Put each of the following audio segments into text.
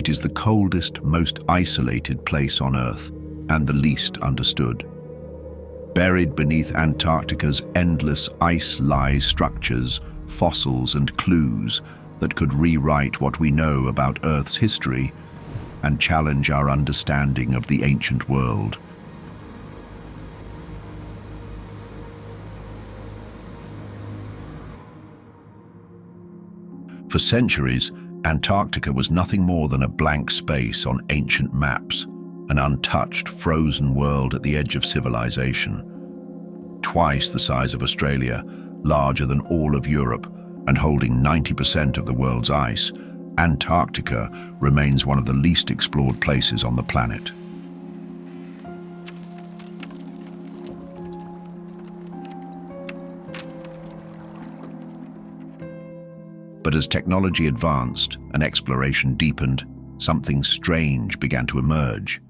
It is the coldest, most isolated place on Earth and the least understood. Buried beneath Antarctica's endless ice lie structures, fossils and clues that could rewrite what we know about Earth's history and challenge our understanding of the ancient world. For centuries, Antarctica was nothing more than a blank space on ancient maps, an untouched, frozen world at the edge of civilization. Twice the size of Australia, larger than all of Europe, and holding 90% of the world's ice, Antarctica remains one of the least explored places on the planet. But as technology advanced and exploration deepened, something strange began to emerge.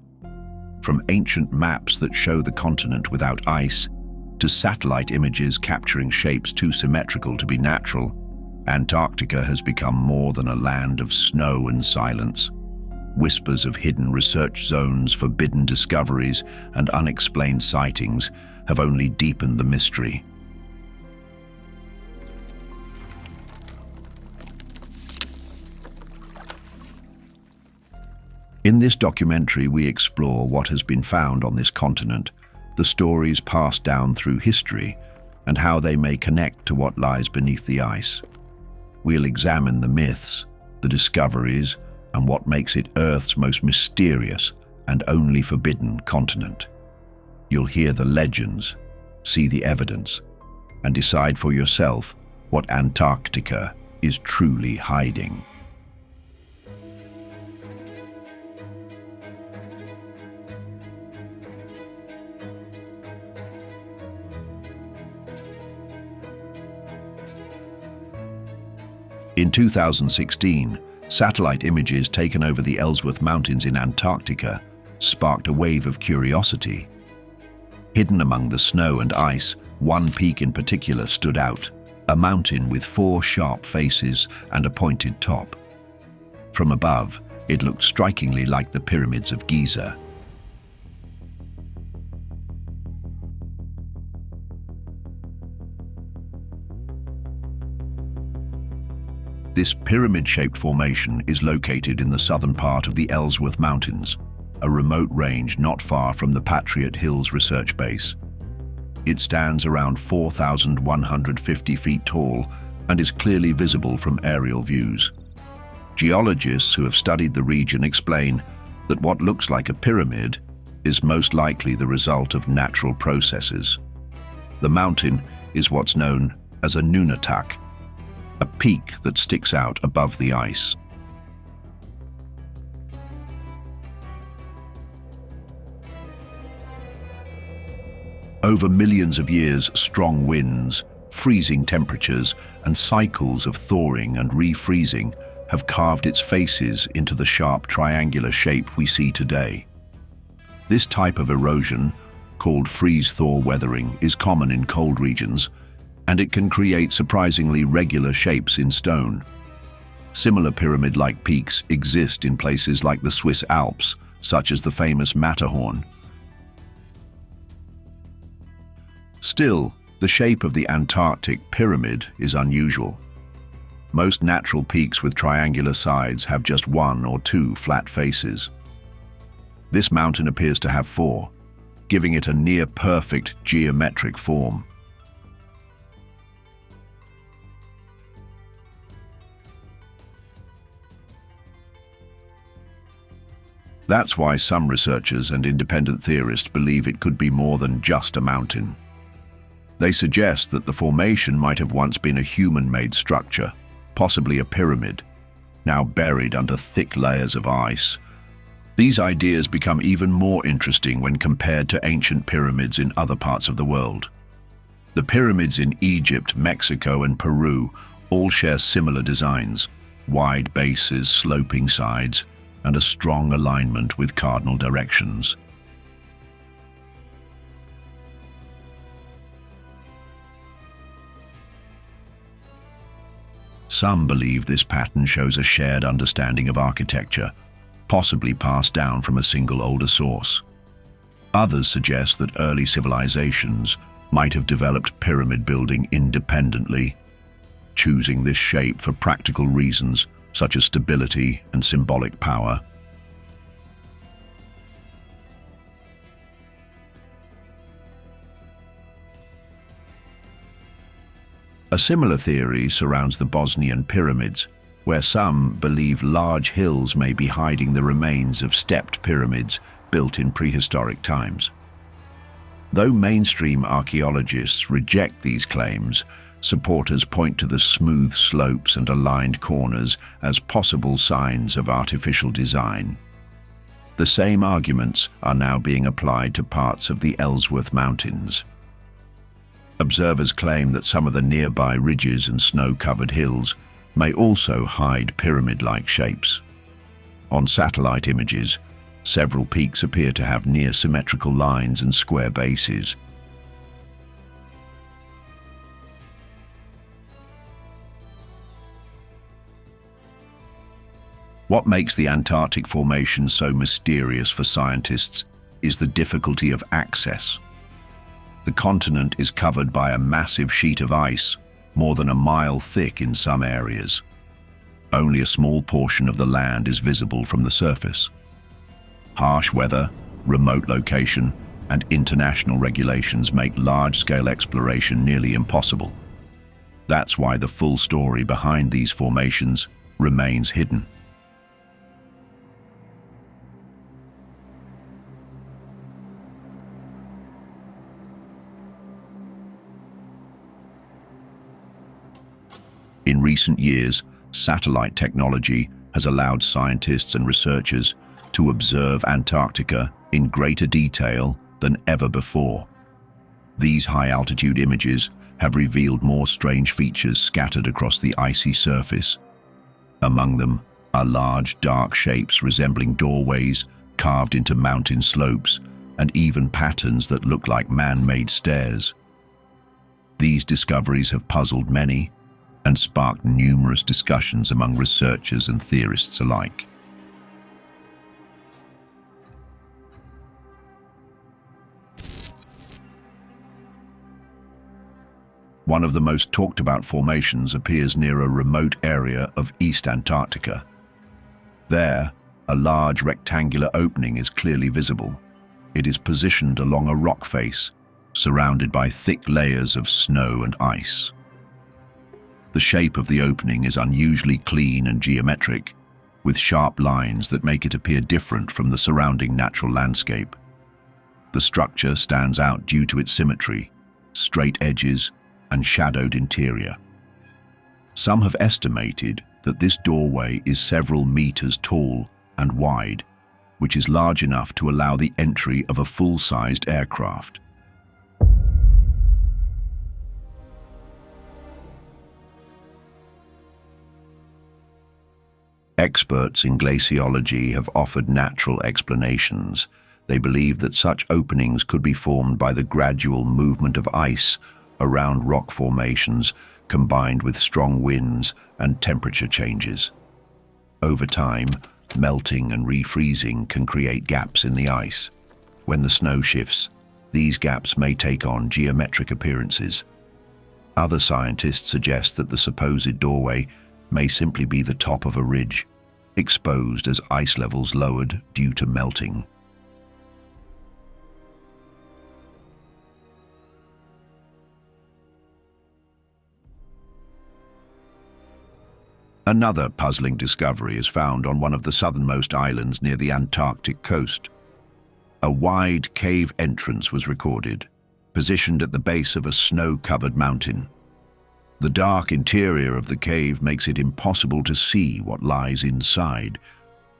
From ancient maps that show the continent without ice, to satellite images capturing shapes too symmetrical to be natural, Antarctica has become more than a land of snow and silence. Whispers of hidden research zones, forbidden discoveries, and unexplained sightings have only deepened the mystery. In this documentary, we explore what has been found on this continent, the stories passed down through history, and how they may connect to what lies beneath the ice. We'll examine the myths, the discoveries, and what makes it Earth's most mysterious and only forbidden continent. You'll hear the legends, see the evidence, and decide for yourself what Antarctica is truly hiding. In 2016, satellite images taken over the Ellsworth Mountains in Antarctica sparked a wave of curiosity. Hidden among the snow and ice, one peak in particular stood out, a mountain with 4 sharp faces and a pointed top. From above, it looked strikingly like the pyramids of Giza. This pyramid-shaped formation is located in the southern part of the Ellsworth Mountains, a remote range not far from the Patriot Hills research base. It stands around 4,150 feet tall and is clearly visible from aerial views. Geologists who have studied the region explain that what looks like a pyramid is most likely the result of natural processes. The mountain is what's known as a nunatak, a peak that sticks out above the ice. Over millions of years, strong winds, freezing temperatures, and cycles of thawing and refreezing have carved its faces into the sharp triangular shape we see today. This type of erosion, called freeze-thaw weathering, is common in cold regions, and it can create surprisingly regular shapes in stone. Similar pyramid-like peaks exist in places like the Swiss Alps, such as the famous Matterhorn. Still, the shape of the Antarctic pyramid is unusual. Most natural peaks with triangular sides have just 1 or 2 flat faces. This mountain appears to have 4, giving it a near-perfect geometric form. That's why some researchers and independent theorists believe it could be more than just a mountain. They suggest that the formation might have once been a human-made structure, possibly a pyramid, now buried under thick layers of ice. These ideas become even more interesting when compared to ancient pyramids in other parts of the world. The pyramids in Egypt, Mexico, and Peru all share similar designs: wide bases, sloping sides, and a strong alignment with cardinal directions. Some believe this pattern shows a shared understanding of architecture, possibly passed down from a single older source. Others suggest that early civilizations might have developed pyramid building independently, choosing this shape for practical reasons such as stability and symbolic power. A similar theory surrounds the Bosnian pyramids, where some believe large hills may be hiding the remains of stepped pyramids built in prehistoric times. Though mainstream archaeologists reject these claims, supporters point to the smooth slopes and aligned corners as possible signs of artificial design. The same arguments are now being applied to parts of the Ellsworth Mountains. Observers claim that some of the nearby ridges and snow-covered hills may also hide pyramid-like shapes. On satellite images, several peaks appear to have near symmetrical lines and square bases. What makes the Antarctic formation so mysterious for scientists is the difficulty of access. The continent is covered by a massive sheet of ice, more than a mile thick in some areas. Only a small portion of the land is visible from the surface. Harsh weather, remote location, and international regulations make large-scale exploration nearly impossible. That's why the full story behind these formations remains hidden. In recent years, satellite technology has allowed scientists and researchers to observe Antarctica in greater detail than ever before. These high-altitude images have revealed more strange features scattered across the icy surface. Among them are large, dark shapes resembling doorways carved into mountain slopes, and even patterns that look like man-made stairs. These discoveries have puzzled many and sparked numerous discussions among researchers and theorists alike. One of the most talked about formations appears near a remote area of East Antarctica. There, a large rectangular opening is clearly visible. It is positioned along a rock face, surrounded by thick layers of snow and ice. The shape of the opening is unusually clean and geometric, with sharp lines that make it appear different from the surrounding natural landscape. The structure stands out due to its symmetry, straight edges, and shadowed interior. Some have estimated that this doorway is several meters tall and wide, which is large enough to allow the entry of a full-sized aircraft. Experts in glaciology have offered natural explanations. They believe that such openings could be formed by the gradual movement of ice around rock formations combined with strong winds and temperature changes. Over time, melting and refreezing can create gaps in the ice. When the snow shifts, these gaps may take on geometric appearances. Other scientists suggest that the supposed doorway may simply be the top of a ridge, exposed as ice levels lowered due to melting. Another puzzling discovery is found on one of the southernmost islands near the Antarctic coast. A wide cave entrance was recorded, positioned at the base of a snow-covered mountain. The dark interior of the cave makes it impossible to see what lies inside,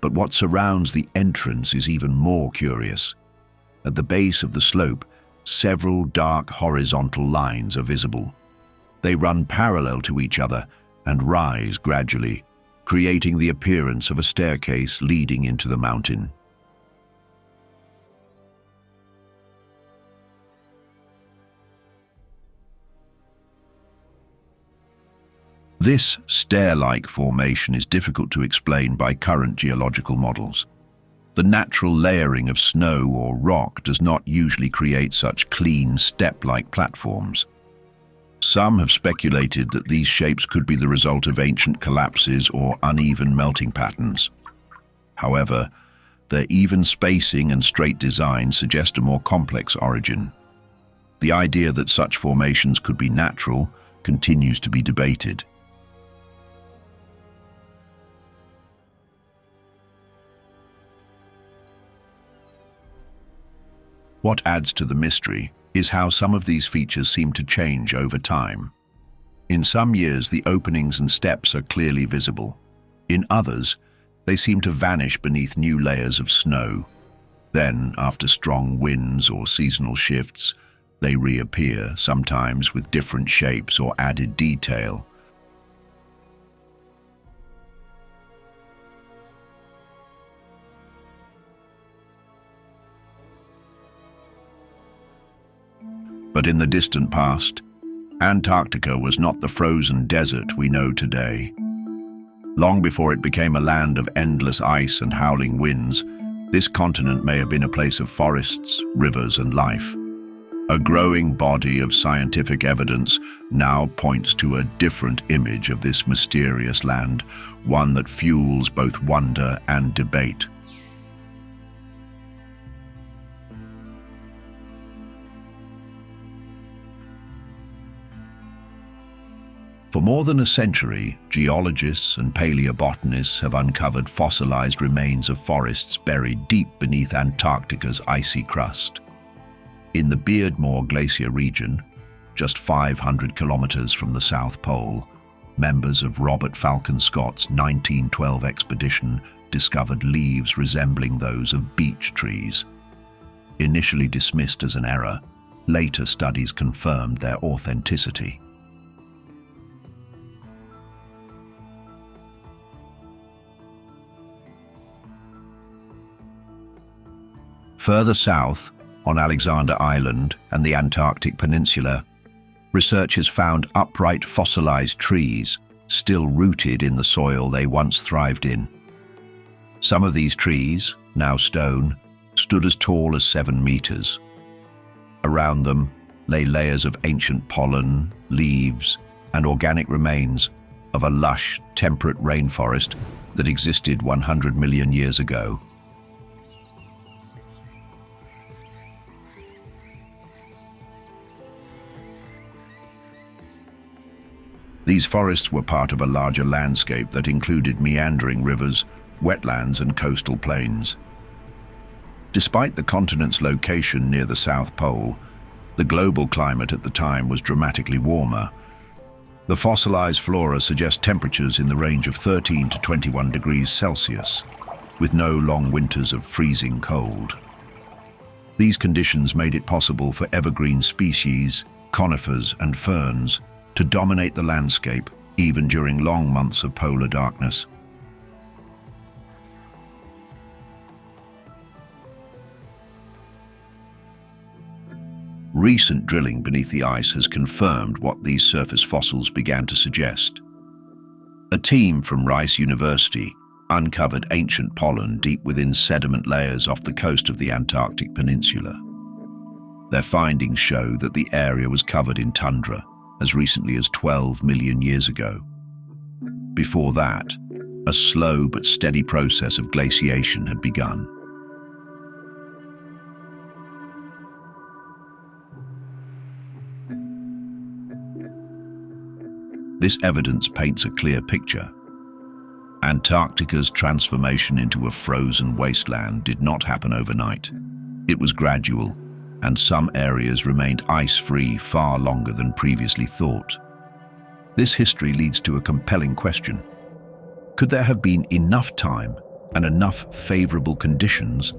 but what surrounds the entrance is even more curious. At the base of the slope, several dark horizontal lines are visible. They run parallel to each other and rise gradually, creating the appearance of a staircase leading into the mountain. This stair-like formation is difficult to explain by current geological models. The natural layering of snow or rock does not usually create such clean, step-like platforms. Some have speculated that these shapes could be the result of ancient collapses or uneven melting patterns. However, their even spacing and straight design suggest a more complex origin. The idea that such formations could be natural continues to be debated. What adds to the mystery is how some of these features seem to change over time. In some years, the openings and steps are clearly visible. In others, they seem to vanish beneath new layers of snow. Then, after strong winds or seasonal shifts, they reappear, sometimes with different shapes or added detail. But in the distant past, Antarctica was not the frozen desert we know today. Long before it became a land of endless ice and howling winds, this continent may have been a place of forests, rivers, and life. A growing body of scientific evidence now points to a different image of this mysterious land, one that fuels both wonder and debate. For more than a century, geologists and paleobotanists have uncovered fossilized remains of forests buried deep beneath Antarctica's icy crust. In the Beardmore Glacier region, just 500 kilometers from the South Pole, members of Robert Falcon Scott's 1912 expedition discovered leaves resembling those of beech trees. Initially dismissed as an error, later studies confirmed their authenticity. Further south, on Alexander Island and the Antarctic Peninsula, researchers found upright fossilized trees still rooted in the soil they once thrived in. Some of these trees, now stone, stood as tall as 7 meters. Around them lay layers of ancient pollen, leaves, and organic remains of a lush, temperate rainforest that existed 100 million years ago. These forests were part of a larger landscape that included meandering rivers, wetlands, and coastal plains. Despite the continent's location near the South Pole, the global climate at the time was dramatically warmer. The fossilized flora suggest temperatures in the range of 13 to 21 degrees Celsius, with no long winters of freezing cold. These conditions made it possible for evergreen species, conifers, and ferns to dominate the landscape even during long months of polar darkness. Recent drilling beneath the ice has confirmed what these surface fossils began to suggest. A team from Rice University uncovered ancient pollen deep within sediment layers off the coast of the Antarctic Peninsula. Their findings show that the area was covered in tundra as recently as 12 million years ago. Before that, a slow but steady process of glaciation had begun. This evidence paints a clear picture. Antarctica's transformation into a frozen wasteland did not happen overnight. It was gradual, and some areas remained ice-free far longer than previously thought. This history leads to a compelling question. Could there have been enough time and enough favorable conditions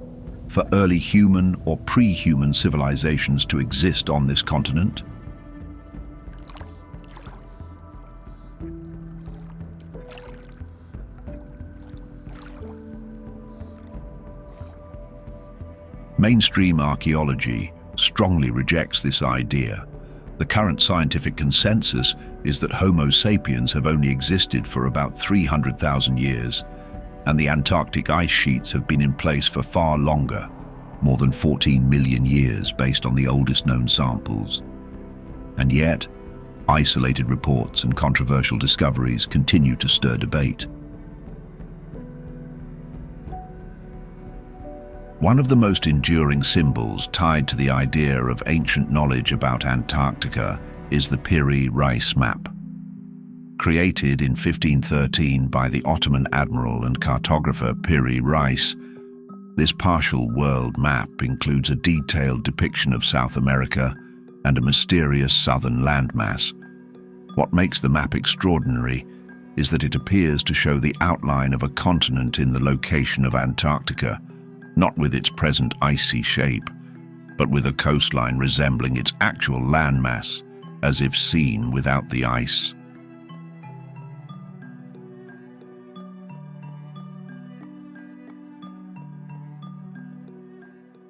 for early human or pre-human civilizations to exist on this continent? Mainstream archaeology strongly rejects this idea. The current scientific consensus is that Homo sapiens have only existed for about 300,000 years, and the Antarctic ice sheets have been in place for far longer, more than 14 million years based on the oldest known samples. And yet, isolated reports and controversial discoveries continue to stir debate. One of the most enduring symbols tied to the idea of ancient knowledge about Antarctica is the Piri Reis map. Created in 1513 by the Ottoman admiral and cartographer Piri Reis, this partial world map includes a detailed depiction of South America and a mysterious southern landmass. What makes the map extraordinary is that it appears to show the outline of a continent in the location of Antarctica, not with its present icy shape, but with a coastline resembling its actual landmass, as if seen without the ice.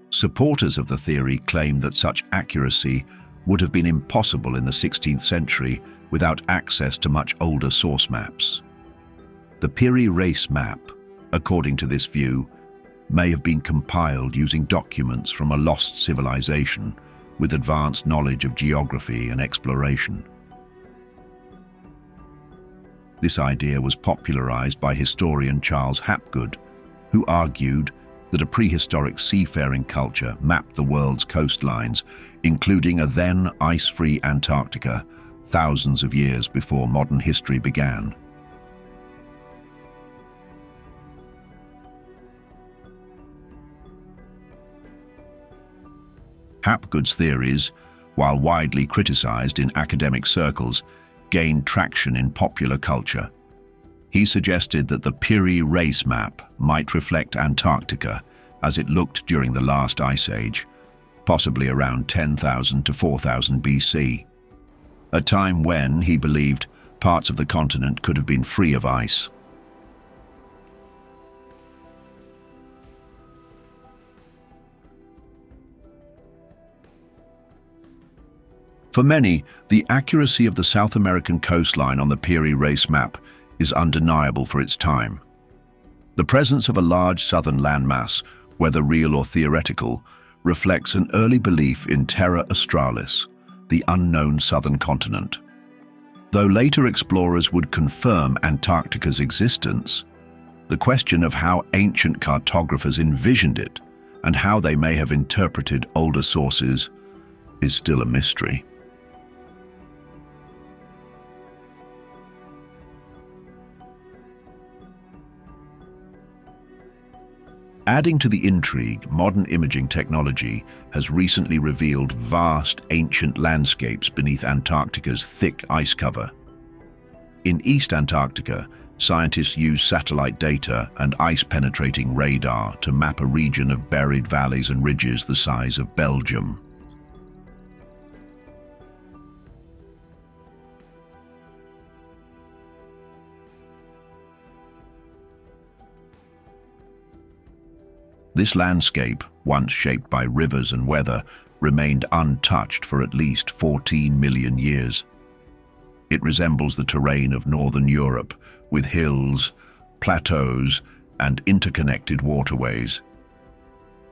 Supporters of the theory claim that such accuracy would have been impossible in the 16th century without access to much older source maps. The Piri Reis map, according to this view, may have been compiled using documents from a lost civilization with advanced knowledge of geography and exploration. This idea was popularized by historian Charles Hapgood, who argued that a prehistoric seafaring culture mapped the world's coastlines, including a then ice-free Antarctica, thousands of years before modern history began. Hapgood's theories, while widely criticized in academic circles, gained traction in popular culture. He suggested that the Piri Reis map might reflect Antarctica as it looked during the last ice age, possibly around 10,000 to 4000 BC, a time when, he believed, parts of the continent could have been free of ice. For many, the accuracy of the South American coastline on the Piri Reis map is undeniable for its time. The presence of a large southern landmass, whether real or theoretical, reflects an early belief in Terra Australis, the unknown southern continent. Though later explorers would confirm Antarctica's existence, the question of how ancient cartographers envisioned it and how they may have interpreted older sources is still a mystery. Adding to the intrigue, modern imaging technology has recently revealed vast ancient landscapes beneath Antarctica's thick ice cover. In East Antarctica, scientists use satellite data and ice-penetrating radar to map a region of buried valleys and ridges the size of Belgium. This landscape, once shaped by rivers and weather, remained untouched for at least 14 million years. It resembles the terrain of northern Europe, with hills, plateaus, and interconnected waterways.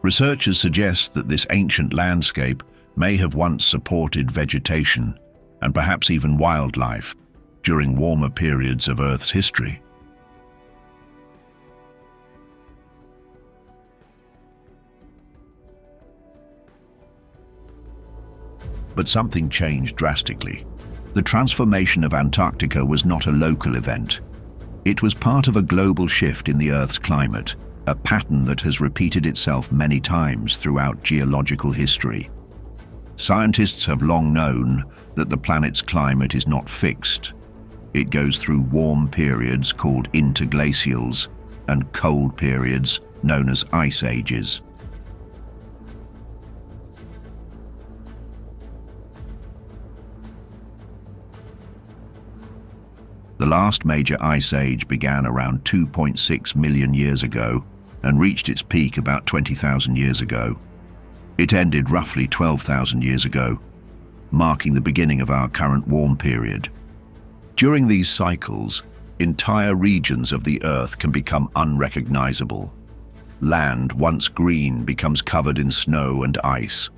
Researchers suggest that this ancient landscape may have once supported vegetation, and perhaps even wildlife, during warmer periods of Earth's history. But something changed drastically. The transformation of Antarctica was not a local event. It was part of a global shift in the Earth's climate, a pattern that has repeated itself many times throughout geological history. Scientists have long known that the planet's climate is not fixed. It goes through warm periods called interglacials and cold periods known as ice ages. The last major ice age began around 2.6 million years ago and reached its peak about 20,000 years ago. It ended roughly 12,000 years ago, marking the beginning of our current warm period. During these cycles, entire regions of the Earth can become unrecognizable. Land, once green, becomes covered in snow and ice.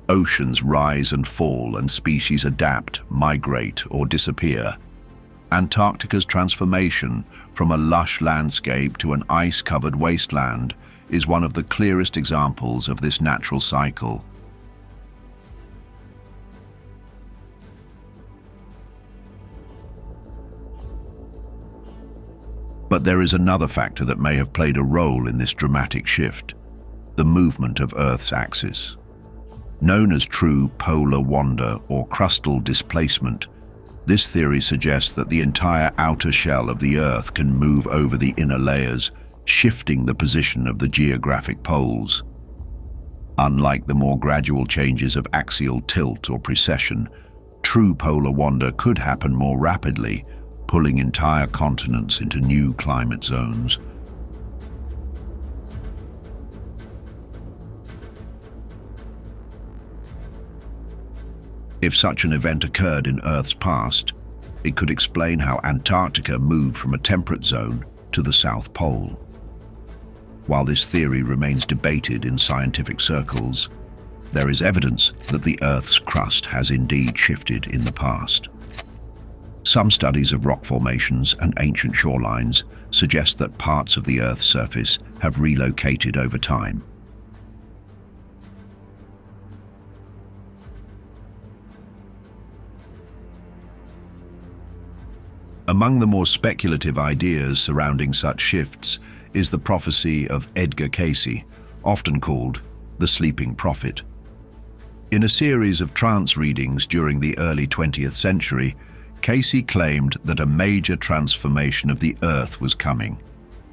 Oceans rise and fall, and species adapt, migrate, or disappear. Antarctica's transformation from a lush landscape to an ice-covered wasteland is one of the clearest examples of this natural cycle. But there is another factor that may have played a role in this dramatic shift: the movement of Earth's axis. Known as true polar wander or crustal displacement, this theory suggests that the entire outer shell of the Earth can move over the inner layers, shifting the position of the geographic poles. Unlike the more gradual changes of axial tilt or precession, true polar wander could happen more rapidly, pulling entire continents into new climate zones. If such an event occurred in Earth's past, it could explain how Antarctica moved from a temperate zone to the South Pole. While this theory remains debated in scientific circles, there is evidence that the Earth's crust has indeed shifted in the past. Some studies of rock formations and ancient shorelines suggest that parts of the Earth's surface have relocated over time. Among the more speculative ideas surrounding such shifts is the prophecy of Edgar Cayce, often called the Sleeping Prophet. In a series of trance readings during the early 20th century, Cayce claimed that a major transformation of the Earth was coming.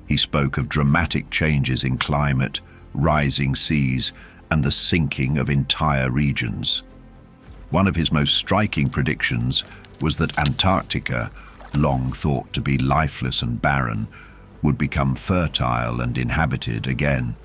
He spoke of dramatic changes in climate, rising seas, and the sinking of entire regions. One of his most striking predictions was that Antarctica, long thought to be lifeless and barren, would become fertile and inhabited again.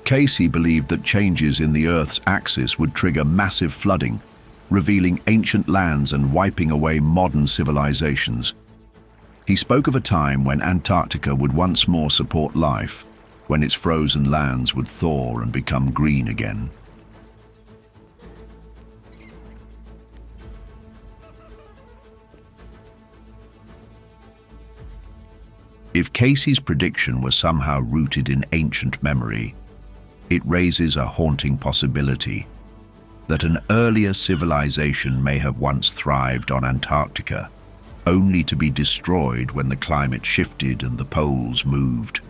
Cayce believed that changes in the Earth's axis would trigger massive flooding, revealing ancient lands and wiping away modern civilizations. He spoke of a time when Antarctica would once more support life, when its frozen lands would thaw and become green again. If Cayce's prediction was somehow rooted in ancient memory, it raises a haunting possibility that an earlier civilization may have once thrived on Antarctica, only to be destroyed when the climate shifted and the poles moved.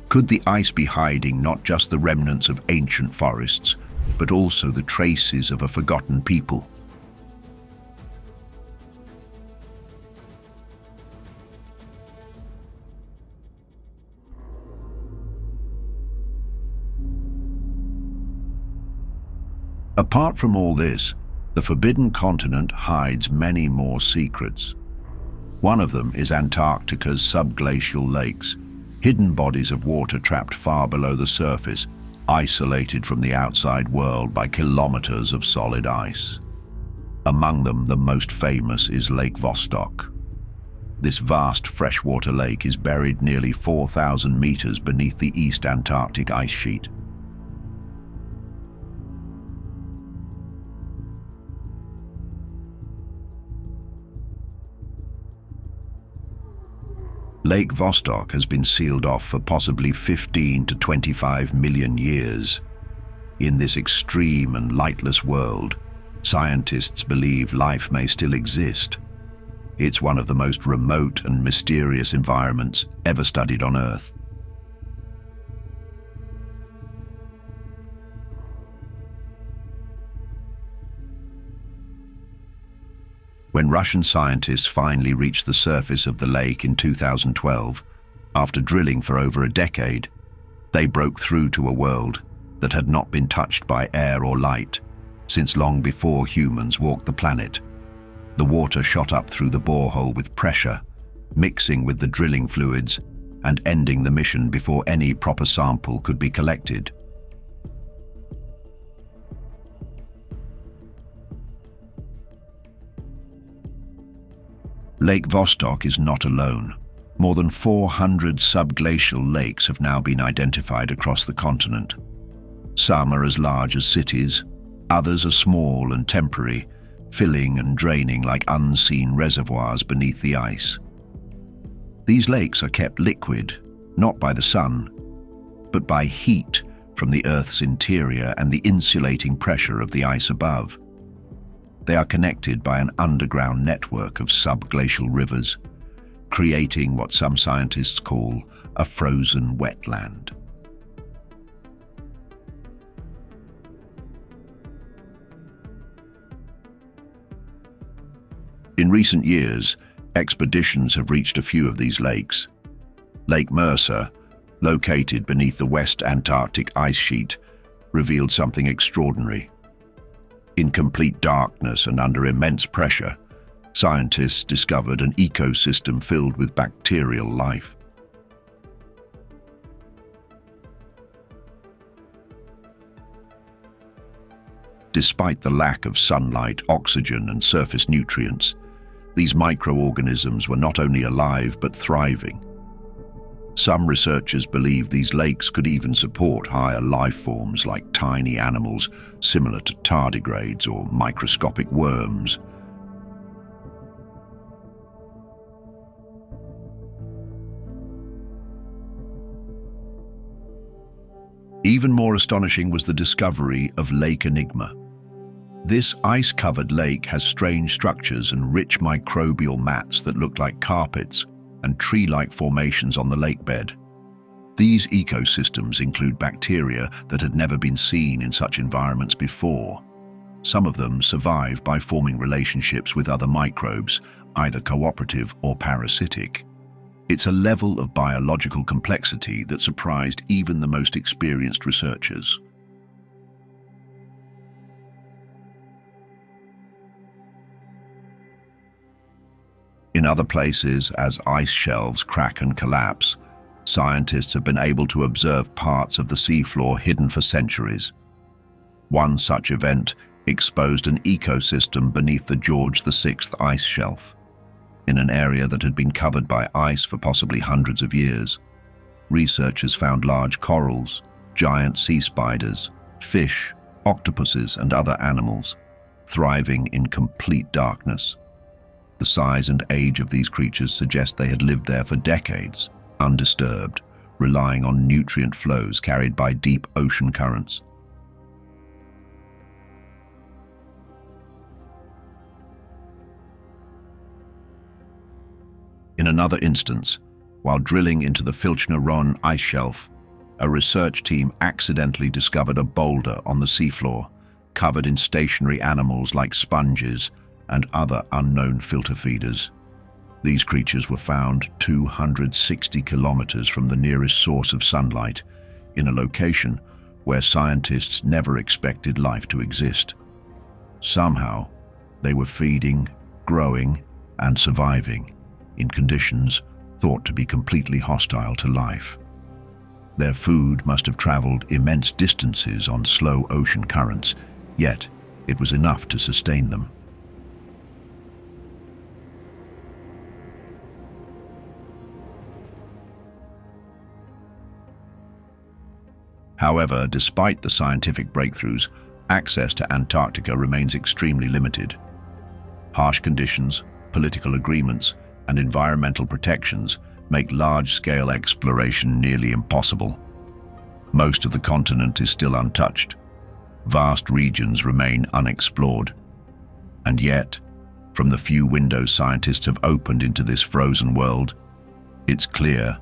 Could the ice be hiding not just the remnants of ancient forests, but also the traces of a forgotten people? Apart from all this, the Forbidden Continent hides many more secrets. One of them is Antarctica's subglacial lakes, hidden bodies of water trapped far below the surface, isolated from the outside world by kilometers of solid ice. Among them, the most famous is Lake Vostok. This vast freshwater lake is buried nearly 4,000 meters beneath the East Antarctic ice sheet. Lake Vostok has been sealed off for possibly 15 to 25 million years. In this extreme and lightless world, scientists believe life may still exist. It's one of the most remote and mysterious environments ever studied on Earth. When Russian scientists finally reached the surface of the lake in 2012, after drilling for over a decade, they broke through to a world that had not been touched by air or light since long before humans walked the planet. The water shot up through the borehole with pressure, mixing with the drilling fluids and ending the mission before any proper sample could be collected. Lake Vostok is not alone. More than 400 subglacial lakes have now been identified across the continent. Some are as large as cities, others are small and temporary, filling and draining like unseen reservoirs beneath the ice. These lakes are kept liquid, not by the sun, but by heat from the Earth's interior and the insulating pressure of the ice above. They are connected by an underground network of subglacial rivers, creating what some scientists call a frozen wetland. In recent years, expeditions have reached a few of these lakes. Lake Mercer, located beneath the West Antarctic ice sheet, revealed something extraordinary. In complete darkness and under immense pressure, scientists discovered an ecosystem filled with bacterial life. Despite the lack of sunlight, oxygen, and surface nutrients, these microorganisms were not only alive but thriving. Some researchers believe these lakes could even support higher life forms like tiny animals similar to tardigrades or microscopic worms. Even more astonishing was the discovery of Lake Enigma. This ice-covered lake has strange structures and rich microbial mats that look like carpets and tree-like formations on the lake bed. These ecosystems include bacteria that had never been seen in such environments before. Some of them survive by forming relationships with other microbes, either cooperative or parasitic. It's a level of biological complexity that surprised even the most experienced researchers. In other places, as ice shelves crack and collapse, scientists have been able to observe parts of the seafloor hidden for centuries. One such event exposed an ecosystem beneath the George VI ice shelf, in an area that had been covered by ice for possibly hundreds of years. Researchers found large corals, giant sea spiders, fish, octopuses, and other animals, thriving in complete darkness. The size and age of these creatures suggest they had lived there for decades, undisturbed, relying on nutrient flows carried by deep ocean currents. In another instance, while drilling into the Filchner-Ronne ice shelf, a research team accidentally discovered a boulder on the seafloor, covered in stationary animals like sponges and other unknown filter feeders. These creatures were found 260 kilometers from the nearest source of sunlight, in a location where scientists never expected life to exist. Somehow, they were feeding, growing, and surviving in conditions thought to be completely hostile to life. Their food must have traveled immense distances on slow ocean currents, yet it was enough to sustain them. However, despite the scientific breakthroughs, access to Antarctica remains extremely limited. Harsh conditions, political agreements, and environmental protections make large-scale exploration nearly impossible. Most of the continent is still untouched. Vast regions remain unexplored. And yet, from the few windows scientists have opened into this frozen world, it's clear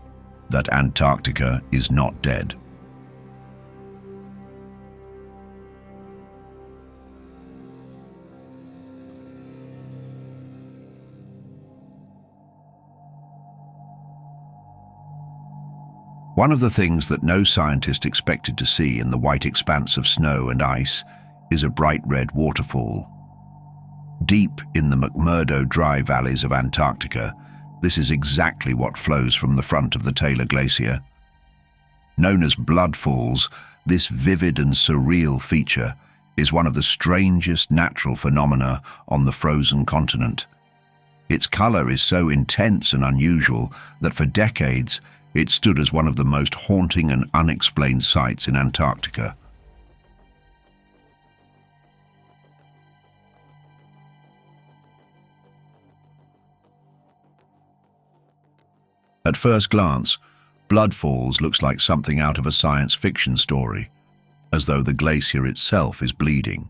that Antarctica is not dead. One of the things that no scientist expected to see in the white expanse of snow and ice is a bright red waterfall. Deep in the McMurdo dry valleys of Antarctica, this is exactly what flows from the front of the Taylor Glacier. Known as blood falls, this vivid and surreal feature is one of the strangest natural phenomena on the frozen continent. Its color is so intense and unusual that for decades it stood as one of the most haunting and unexplained sights in Antarctica. At first glance, Blood Falls looks like something out of a science fiction story, as though the glacier itself is bleeding.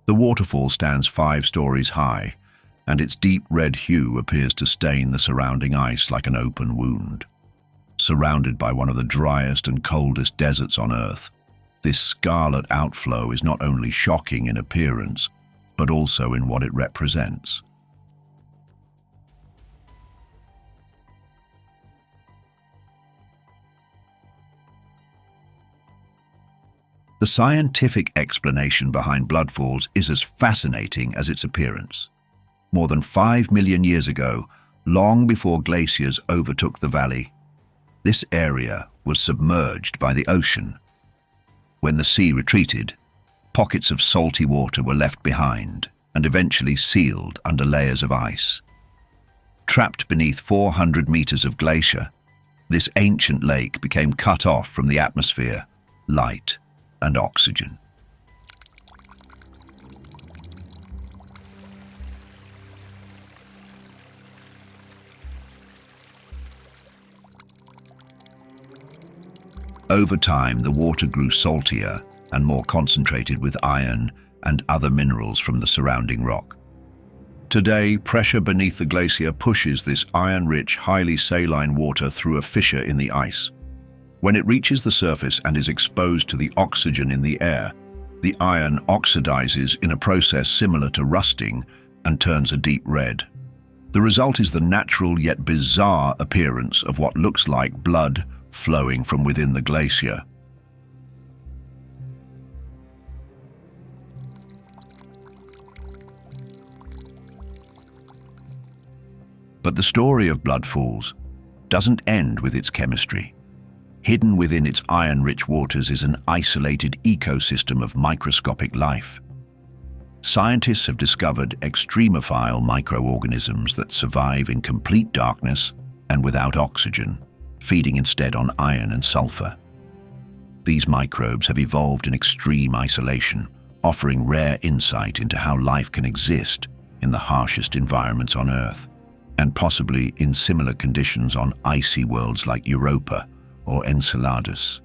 The waterfall stands 5 stories high, and its deep red hue appears to stain the surrounding ice like an open wound. Surrounded by one of the driest and coldest deserts on Earth, this scarlet outflow is not only shocking in appearance, but also in what it represents. The scientific explanation behind Blood Falls is as fascinating as its appearance. More than 5 million years ago, long before glaciers overtook the valley, this area was submerged by the ocean. When the sea retreated, pockets of salty water were left behind and eventually sealed under layers of ice. Trapped beneath 400 meters of glacier, this ancient lake became cut off from the atmosphere, light, and oxygen. Over time, the water grew saltier and more concentrated with iron and other minerals from the surrounding rock. Today, pressure beneath the glacier pushes this iron-rich, highly saline water through a fissure in the ice. When it reaches the surface and is exposed to the oxygen in the air, the iron oxidizes in a process similar to rusting and turns a deep red. The result is the natural yet bizarre appearance of what looks like blood flowing from within the glacier. But the story of Blood Falls doesn't end with its chemistry. Hidden within its iron-rich waters is an isolated ecosystem of microscopic life. Scientists have discovered extremophile microorganisms that survive in complete darkness and without oxygen, feeding instead on iron and sulfur. These microbes have evolved in extreme isolation, offering rare insight into how life can exist in the harshest environments on Earth, and possibly in similar conditions on icy worlds like Europa or Enceladus.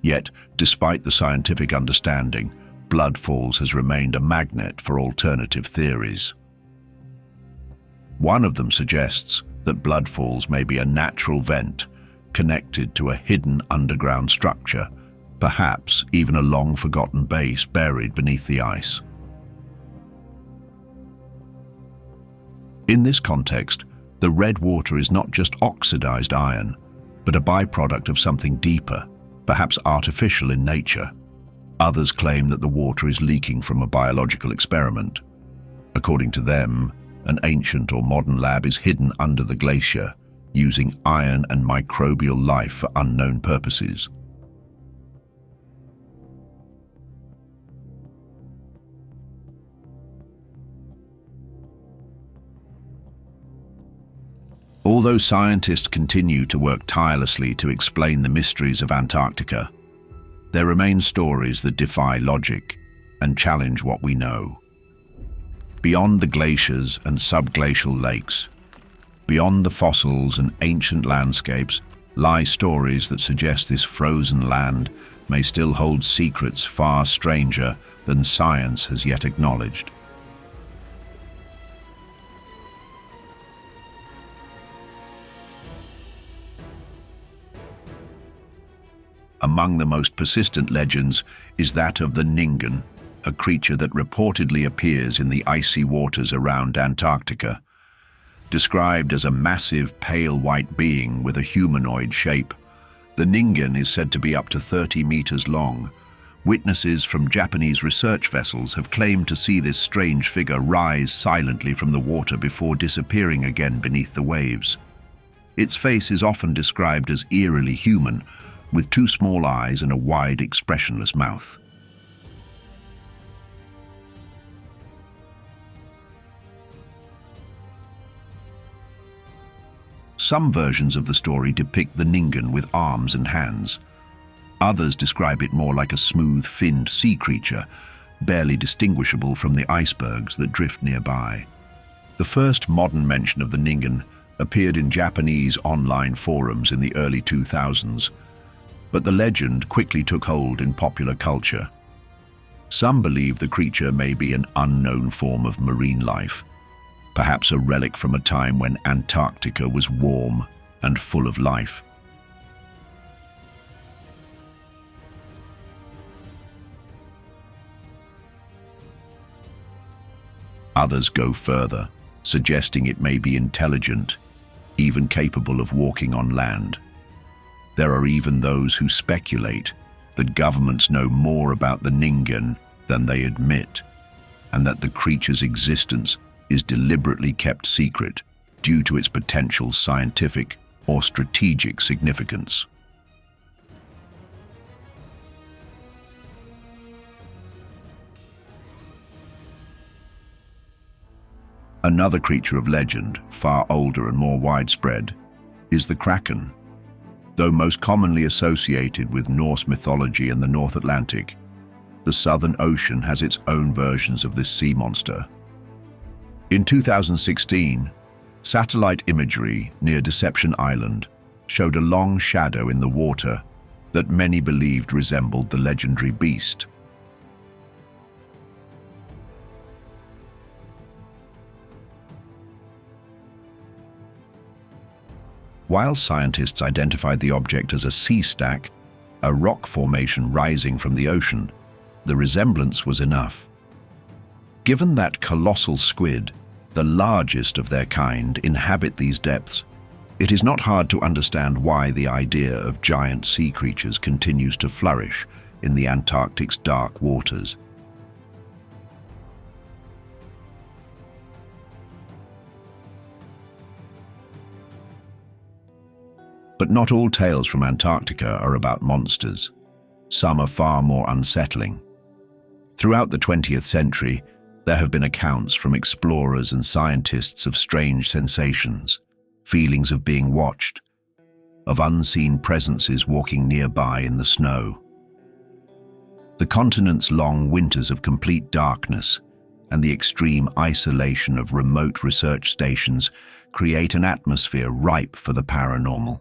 Yet, despite the scientific understanding, Blood Falls has remained a magnet for alternative theories. One of them suggests that Blood Falls may be a natural vent connected to a hidden underground structure, perhaps even a long-forgotten base buried beneath the ice. In this context, the red water is not just oxidized iron, but a byproduct of something deeper, perhaps artificial in nature. Others claim that the water is leaking from a biological experiment. According to them, an ancient or modern lab is hidden under the glacier, using iron and microbial life for unknown purposes. Although scientists continue to work tirelessly to explain the mysteries of Antarctica, there remain stories that defy logic and challenge what we know. Beyond the glaciers and subglacial lakes, beyond the fossils and ancient landscapes, lie stories that suggest this frozen land may still hold secrets far stranger than science has yet acknowledged. Among the most persistent legends is that of the Ningen, a creature that reportedly appears in the icy waters around Antarctica. Described as a massive pale white being with a humanoid shape, the Ningen is said to be up to 30 meters long. Witnesses from Japanese research vessels have claimed to see this strange figure rise silently from the water before disappearing again beneath the waves. Its face is often described as eerily human, with two small eyes and a wide, expressionless mouth. Some versions of the story depict the Ningen with arms and hands. Others describe it more like a smooth-finned sea creature, barely distinguishable from the icebergs that drift nearby. The first modern mention of the Ningen appeared in Japanese online forums in the early 2000s, but the legend quickly took hold in popular culture. Some believe the creature may be an unknown form of marine life, perhaps a relic from a time when Antarctica was warm and full of life. Others go further, suggesting it may be intelligent, even capable of walking on land. There are even those who speculate that governments know more about the Ningen than they admit, and that the creature's existence is deliberately kept secret due to its potential scientific or strategic significance. Another creature of legend, far older and more widespread, is the Kraken. Though most commonly associated with Norse mythology and the North Atlantic, the Southern Ocean has its own versions of this sea monster. In 2016, satellite imagery near Deception Island showed a long shadow in the water that many believed resembled the legendary beast. While scientists identified the object as a sea stack, a rock formation rising from the ocean, the resemblance was enough. Given that colossal squid, the largest of their kind, inhabit these depths, it is not hard to understand why the idea of giant sea creatures continues to flourish in the Antarctic's dark waters. But not all tales from Antarctica are about monsters. Some are far more unsettling. Throughout the 20th century, there have been accounts from explorers and scientists of strange sensations, feelings of being watched, of unseen presences walking nearby in the snow. The continent's long winters of complete darkness and the extreme isolation of remote research stations create an atmosphere ripe for the paranormal.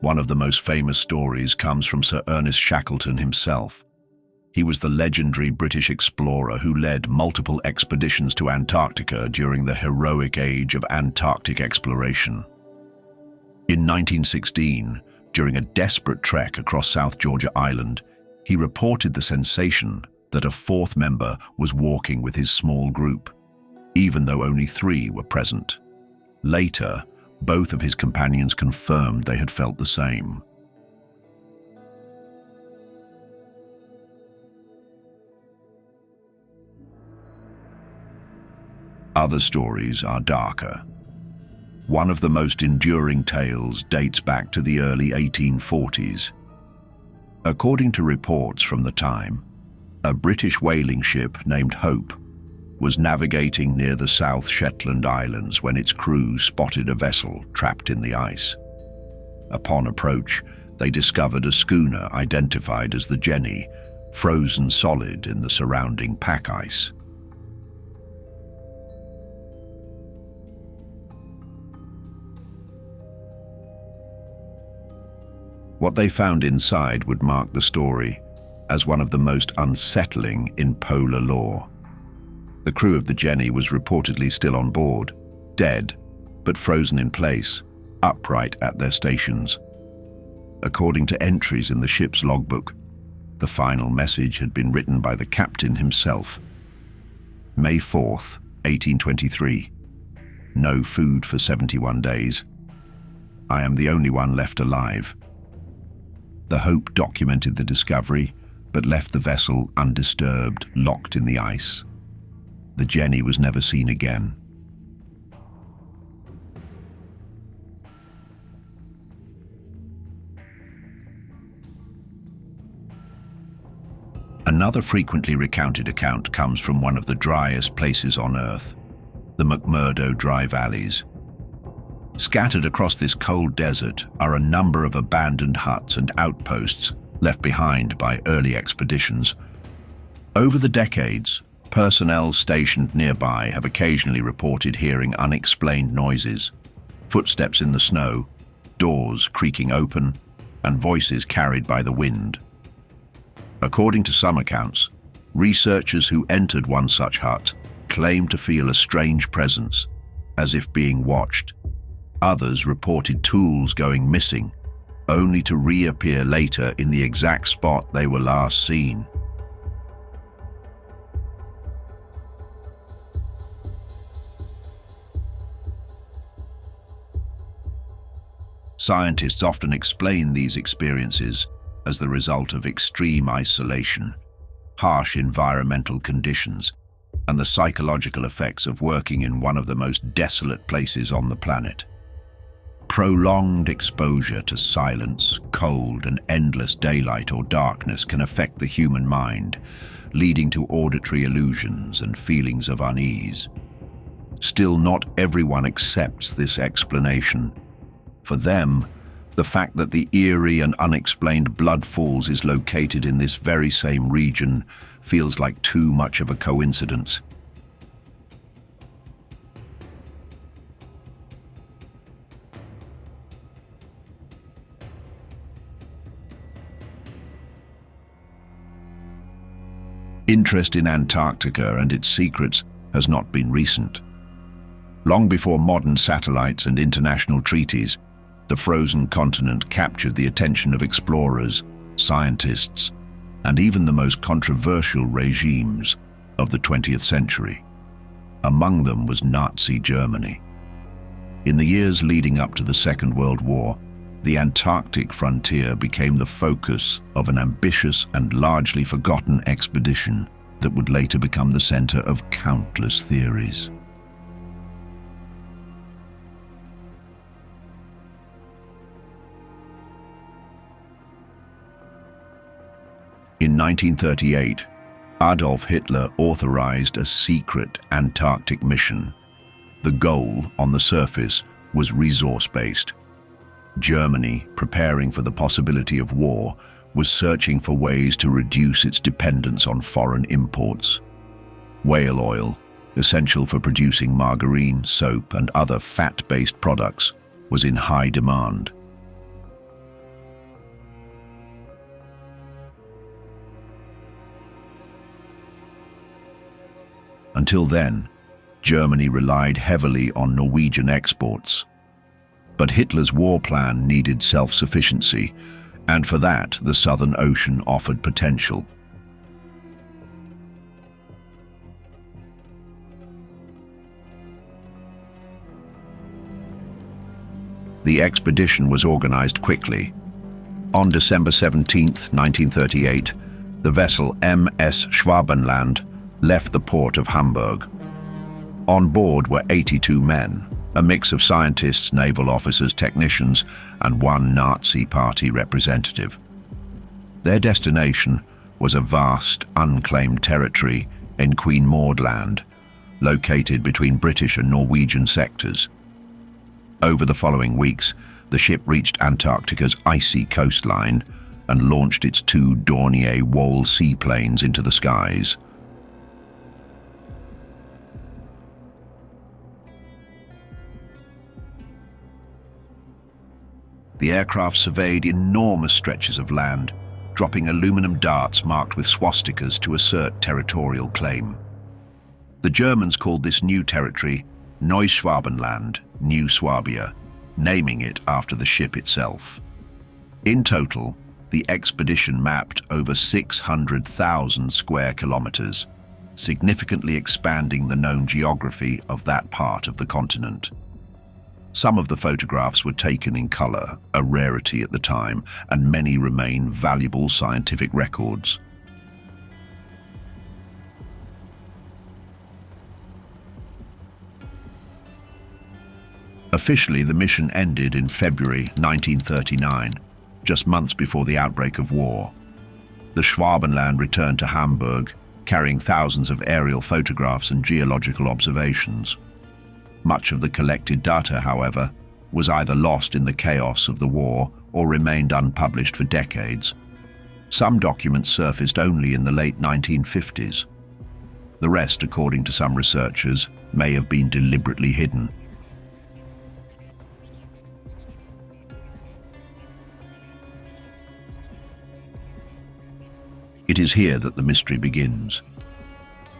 One of the most famous stories comes from Sir Ernest Shackleton himself. He was the legendary British explorer who led multiple expeditions to Antarctica during the heroic age of Antarctic exploration. In 1916, during a desperate trek across South Georgia Island, he reported the sensation that a fourth member was walking with his small group, even though only 3 were present. Later, both of his companions confirmed they had felt the same. Other stories are darker. One of the most enduring tales dates back to the early 1840s. According to reports from the time, a British whaling ship named Hope was navigating near the South Shetland Islands when its crew spotted a vessel trapped in the ice. Upon approach, they discovered a schooner identified as the Jenny, frozen solid in the surrounding pack ice. What they found inside would mark the story as one of the most unsettling in polar lore. The crew of the Jenny was reportedly still on board, dead, but frozen in place, upright at their stations. According to entries in the ship's logbook, the final message had been written by the captain himself. May 4th, 1823. No food for 71 days. I am the only one left alive. The Hope documented the discovery, but left the vessel undisturbed, locked in the ice. The Jenny was never seen again. Another frequently recounted account comes from one of the driest places on Earth, the McMurdo Dry Valleys. Scattered across this cold desert are a number of abandoned huts and outposts left behind by early expeditions. Over the decades, personnel stationed nearby have occasionally reported hearing unexplained noises, footsteps in the snow, doors creaking open, and voices carried by the wind. According to some accounts, researchers who entered one such hut claimed to feel a strange presence, as if being watched. Others reported tools going missing, only to reappear later in the exact spot they were last seen. Scientists often explain these experiences as the result of extreme isolation, harsh environmental conditions, and the psychological effects of working in one of the most desolate places on the planet. Prolonged exposure to silence, cold, and endless daylight or darkness can affect the human mind, leading to auditory illusions and feelings of unease. Still, not everyone accepts this explanation. For them, the fact that the eerie and unexplained blood falls is located in this very same region feels like too much of a coincidence. Interest in Antarctica and its secrets has not been recent. Long before modern satellites and international treaties, the frozen continent captured the attention of explorers, scientists, and even the most controversial regimes of the 20th century. Among them was Nazi Germany. In the years leading up to the Second World War, the Antarctic frontier became the focus of an ambitious and largely forgotten expedition that would later become the center of countless theories. In 1938, Adolf Hitler authorized a secret Antarctic mission. The goal, on the surface, was resource-based. Germany, preparing for the possibility of war, was searching for ways to reduce its dependence on foreign imports. Whale oil, essential for producing margarine, soap, and other fat-based products, was in high demand. Until then, Germany relied heavily on Norwegian exports. But Hitler's war plan needed self-sufficiency, and for that, the Southern Ocean offered potential. The expedition was organized quickly. On December 17, 1938, the vessel MS Schwabenland left the port of Hamburg. On board were 82 men, a mix of scientists, naval officers, technicians, and one Nazi Party representative. Their destination was a vast, unclaimed territory in Queen Maud Land, located between British and Norwegian sectors. Over the following weeks, the ship reached Antarctica's icy coastline and launched its two Dornier Wal seaplanes into the skies. The aircraft surveyed enormous stretches of land, dropping aluminum darts marked with swastikas to assert territorial claim. The Germans called this new territory Neuschwabenland, New Swabia, naming it after the ship itself. In total, the expedition mapped over 600,000 square kilometers, significantly expanding the known geography of that part of the continent. Some of the photographs were taken in color, a rarity at the time, and many remain valuable scientific records. Officially, the mission ended in February 1939, just months before the outbreak of war. The Schwabenland returned to Hamburg, carrying thousands of aerial photographs and geological observations. Much of the collected data, however, was either lost in the chaos of the war or remained unpublished for decades. Some documents surfaced only in the late 1950s. The rest, according to some researchers, may have been deliberately hidden. It is here that the mystery begins.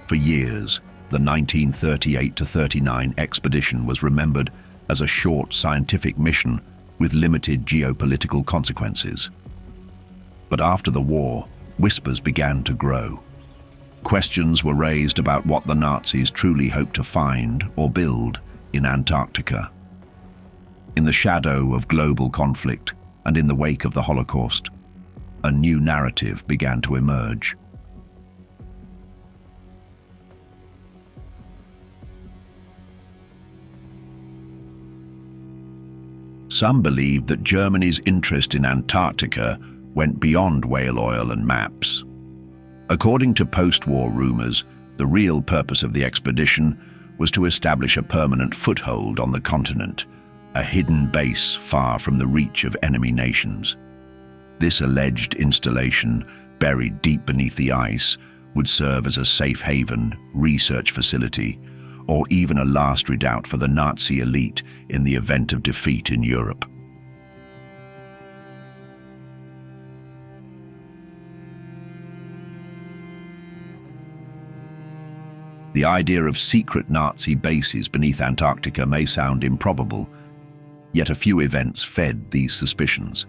For years, the 1938-39 expedition was remembered as a short scientific mission with limited geopolitical consequences. But after the war, whispers began to grow. Questions were raised about what the Nazis truly hoped to find or build in Antarctica. In the shadow of global conflict and in the wake of the Holocaust, a new narrative began to emerge. Some believed that Germany's interest in Antarctica went beyond whale oil and maps. According to post-war rumors, the real purpose of the expedition was to establish a permanent foothold on the continent, a hidden base far from the reach of enemy nations. This alleged installation, buried deep beneath the ice, would serve as a safe haven, research facility, or even a last redoubt for the Nazi elite in the event of defeat in Europe. The idea of secret Nazi bases beneath Antarctica may sound improbable, yet a few events fed these suspicions.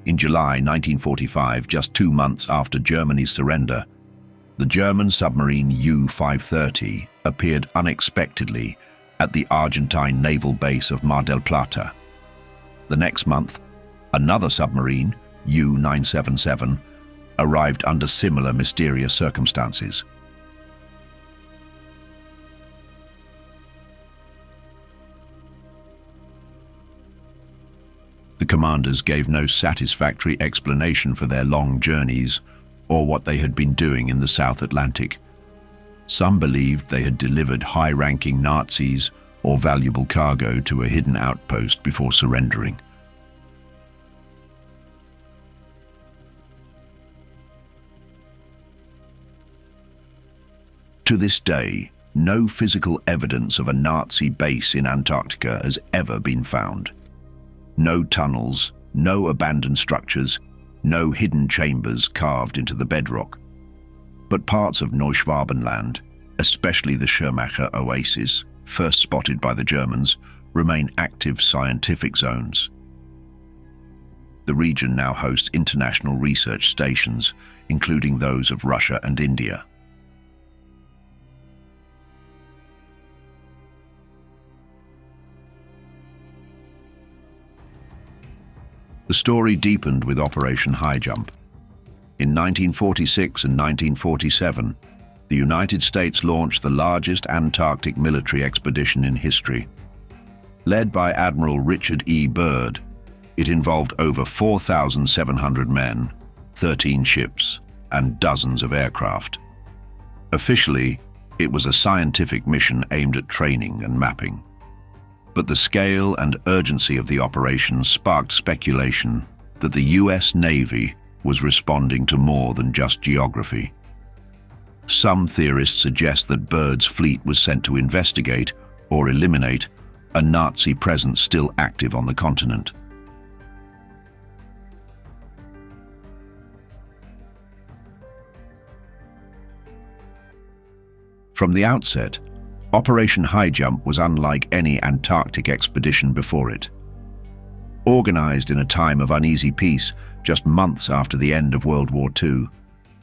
In July 1945, just 2 months after Germany's surrender, the German submarine U-530 appeared unexpectedly at the Argentine naval base of Mar del Plata. The next month, another submarine, U-977, arrived under similar mysterious circumstances. The commanders gave no satisfactory explanation for their long journeys or what they had been doing in the South Atlantic. Some believed they had delivered high-ranking Nazis or valuable cargo to a hidden outpost before surrendering. To this day, no physical evidence of a Nazi base in Antarctica has ever been found. No tunnels, no abandoned structures, no hidden chambers carved into the bedrock. But parts of Neuschwabenland, especially the Schirmacher oasis, first spotted by the Germans, remain active scientific zones. The region now hosts international research stations, including those of Russia and India. The story deepened with Operation High Jump. In 1946 and 1947, the United States launched the largest Antarctic military expedition in history. Led by Admiral Richard E. Byrd, it involved over 4,700 men, 13 ships, and dozens of aircraft. Officially, it was a scientific mission aimed at training and mapping. But the scale and urgency of the operation sparked speculation that the US Navy was responding to more than just geography. Some theorists suggest that Byrd's fleet was sent to investigate or eliminate a Nazi presence still active on the continent. From the outset, Operation High Jump was unlike any Antarctic expedition before it. Organized in a time of uneasy peace, just months after the end of World War II,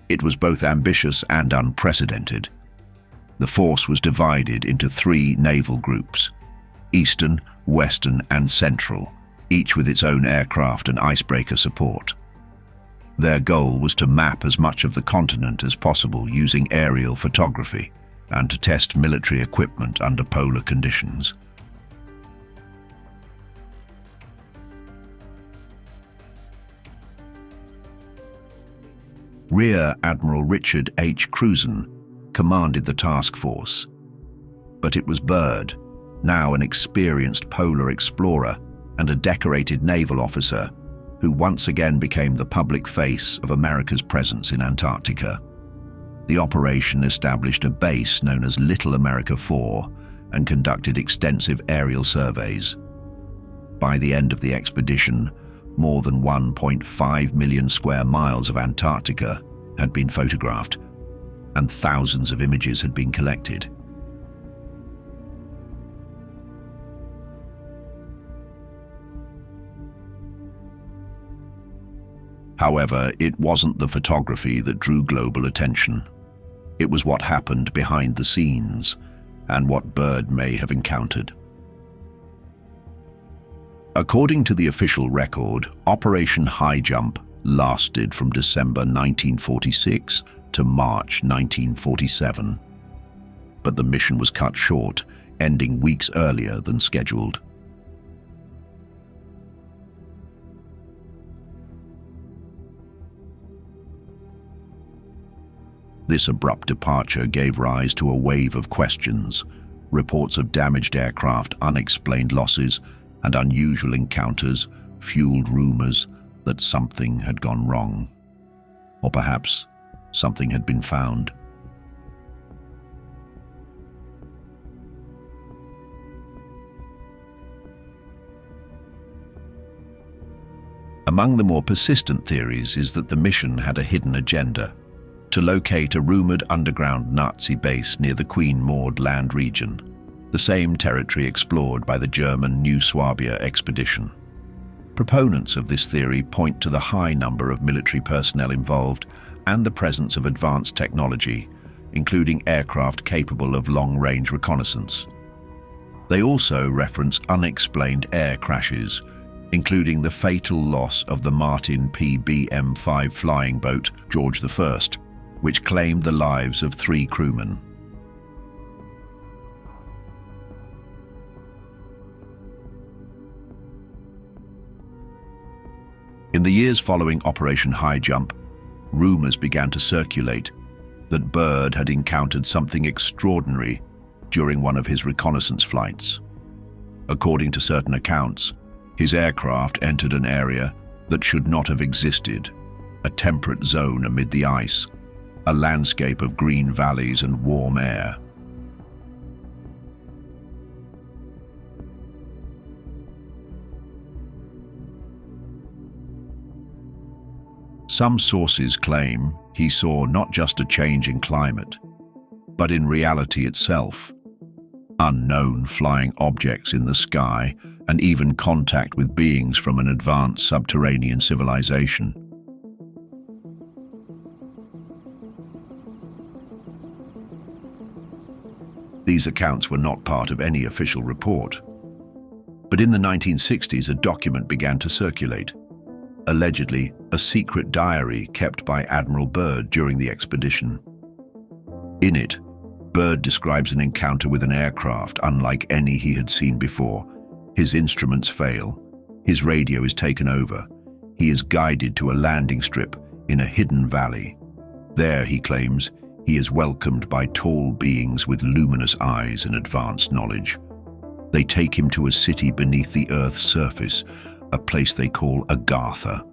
it was both ambitious and unprecedented. The force was divided into 3 naval groups: Eastern, Western, and Central, each with its own aircraft and icebreaker support. Their goal was to map as much of the continent as possible using aerial photography, and to test military equipment under polar conditions. Rear Admiral Richard H. Cruzen commanded the task force. But it was Byrd, now an experienced polar explorer and a decorated naval officer, who once again became the public face of America's presence in Antarctica. The operation established a base known as Little America 4 and conducted extensive aerial surveys. By the end of the expedition, more than 1.5 million square miles of Antarctica had been photographed, and thousands of images had been collected. However, it wasn't the photography that drew global attention. It was what happened behind the scenes, and what Byrd may have encountered. According to the official record, Operation High Jump lasted from December 1946 to March 1947. But the mission was cut short, ending weeks earlier than scheduled. This abrupt departure gave rise to a wave of questions, reports of damaged aircraft, unexplained losses, and unusual encounters fueled rumors that something had gone wrong. Or perhaps something had been found. Among the more persistent theories is that the mission had a hidden agenda: to locate a rumored underground Nazi base near the Queen Maud land region, the same territory explored by the German New Swabia expedition. Proponents of this theory point to the high number of military personnel involved and the presence of advanced technology, including aircraft capable of long-range reconnaissance. They also reference unexplained air crashes, including the fatal loss of the Martin PBM-5 flying boat George I, which claimed the lives of 3 crewmen. In the years following Operation High Jump, rumors began to circulate that Byrd had encountered something extraordinary during one of his reconnaissance flights. According to certain accounts, his aircraft entered an area that should not have existed, a temperate zone amid the ice, a landscape of green valleys and warm air. Some sources claim he saw not just a change in climate, but in reality itself, unknown flying objects in the sky, and even contact with beings from an advanced subterranean civilization. These accounts were not part of any official report. But in the 1960s, a document began to circulate, allegedly a secret diary kept by Admiral Byrd during the expedition. In it, Byrd describes an encounter with an aircraft unlike any he had seen before. His instruments fail, his radio is taken over, he is guided to a landing strip in a hidden valley. There, he claims, he is welcomed by tall beings with luminous eyes and advanced knowledge. They take him to a city beneath the Earth's surface, a place they call Agartha.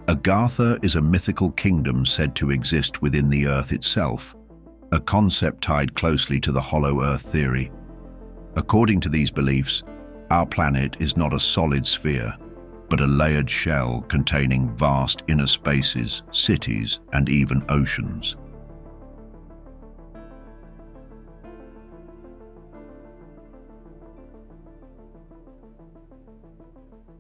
Agartha is a mythical kingdom said to exist within the Earth itself, a concept tied closely to the hollow Earth theory. According to these beliefs, our planet is not a solid sphere, but a layered shell containing vast inner spaces, cities, and even oceans.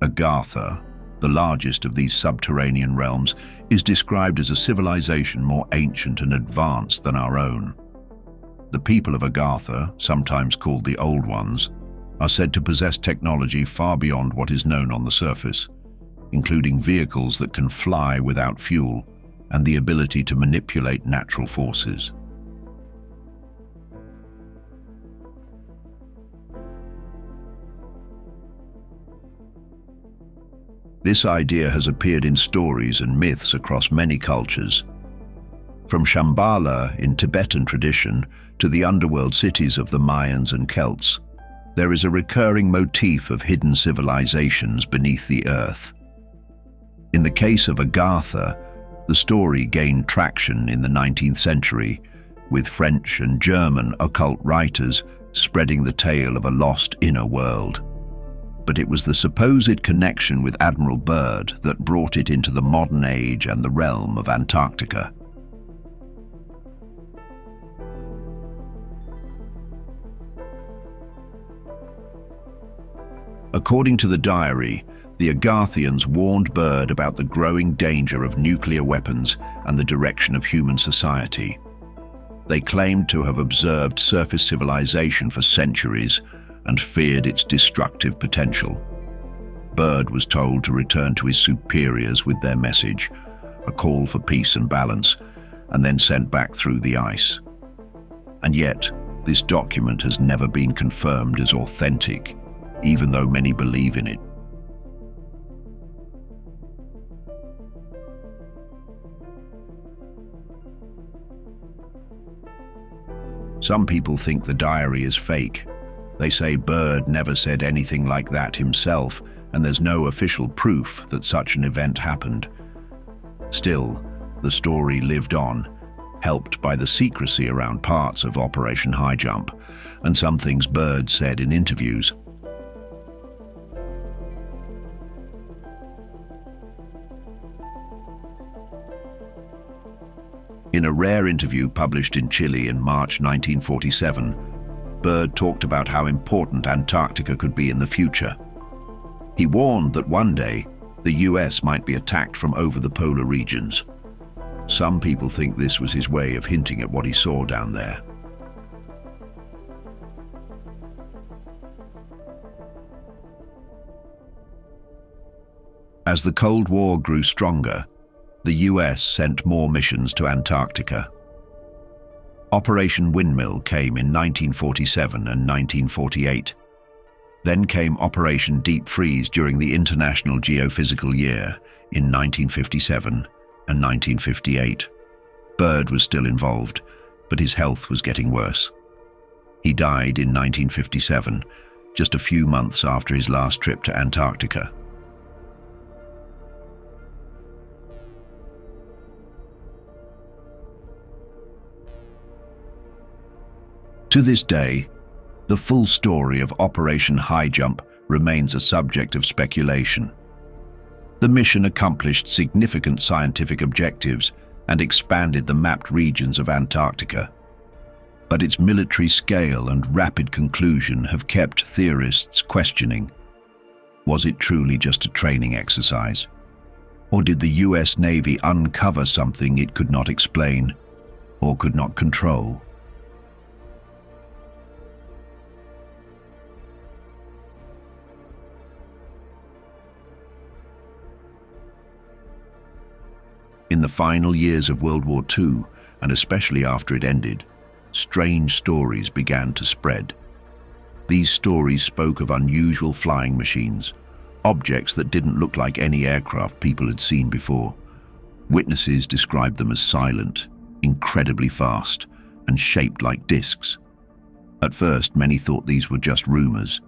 Agartha, the largest of these subterranean realms, is described as a civilization more ancient and advanced than our own. The people of Agartha, sometimes called the Old Ones, are said to possess technology far beyond what is known on the surface, including vehicles that can fly without fuel and the ability to manipulate natural forces. This idea has appeared in stories and myths across many cultures. From Shambhala in Tibetan tradition to the underworld cities of the Mayans and Celts, there is a recurring motif of hidden civilizations beneath the earth. In the case of Agartha, the story gained traction in the 19th century, with French and German occult writers spreading the tale of a lost inner world. But it was the supposed connection with Admiral Byrd that brought it into the modern age and the realm of Antarctica. According to the diary, the Agarthians warned Byrd about the growing danger of nuclear weapons and the direction of human society. They claimed to have observed surface civilization for centuries and feared its destructive potential. Byrd was told to return to his superiors with their message, a call for peace and balance, and then sent back through the ice. And yet, this document has never been confirmed as authentic, even though many believe in it. Some people think the diary is fake. They say Byrd never said anything like that himself, and there's no official proof that such an event happened. Still, the story lived on, helped by the secrecy around parts of Operation High Jump, and some things Byrd said in interviews. In a rare interview published in Chile in March 1947, Byrd talked about how important Antarctica could be in the future. He warned that one day, the US might be attacked from over the polar regions. Some people think this was his way of hinting at what he saw down there. As the Cold War grew stronger, the US sent more missions to Antarctica. Operation Windmill came in 1947 and 1948. Then came Operation Deep Freeze during the International Geophysical Year in 1957 and 1958. Byrd was still involved, but his health was getting worse. He died in 1957, just a few months after his last trip to Antarctica. To this day, the full story of Operation High Jump remains a subject of speculation. The mission accomplished significant scientific objectives and expanded the mapped regions of Antarctica. But its military scale and rapid conclusion have kept theorists questioning. Was it truly just a training exercise? Or did the US Navy uncover something it could not explain or could not control? In the final years of World War II, and especially after it ended, strange stories began to spread. These stories spoke of unusual flying machines, objects that didn't look like any aircraft people had seen before. Witnesses described them as silent, incredibly fast, and shaped like discs. At first, many thought these were just rumors,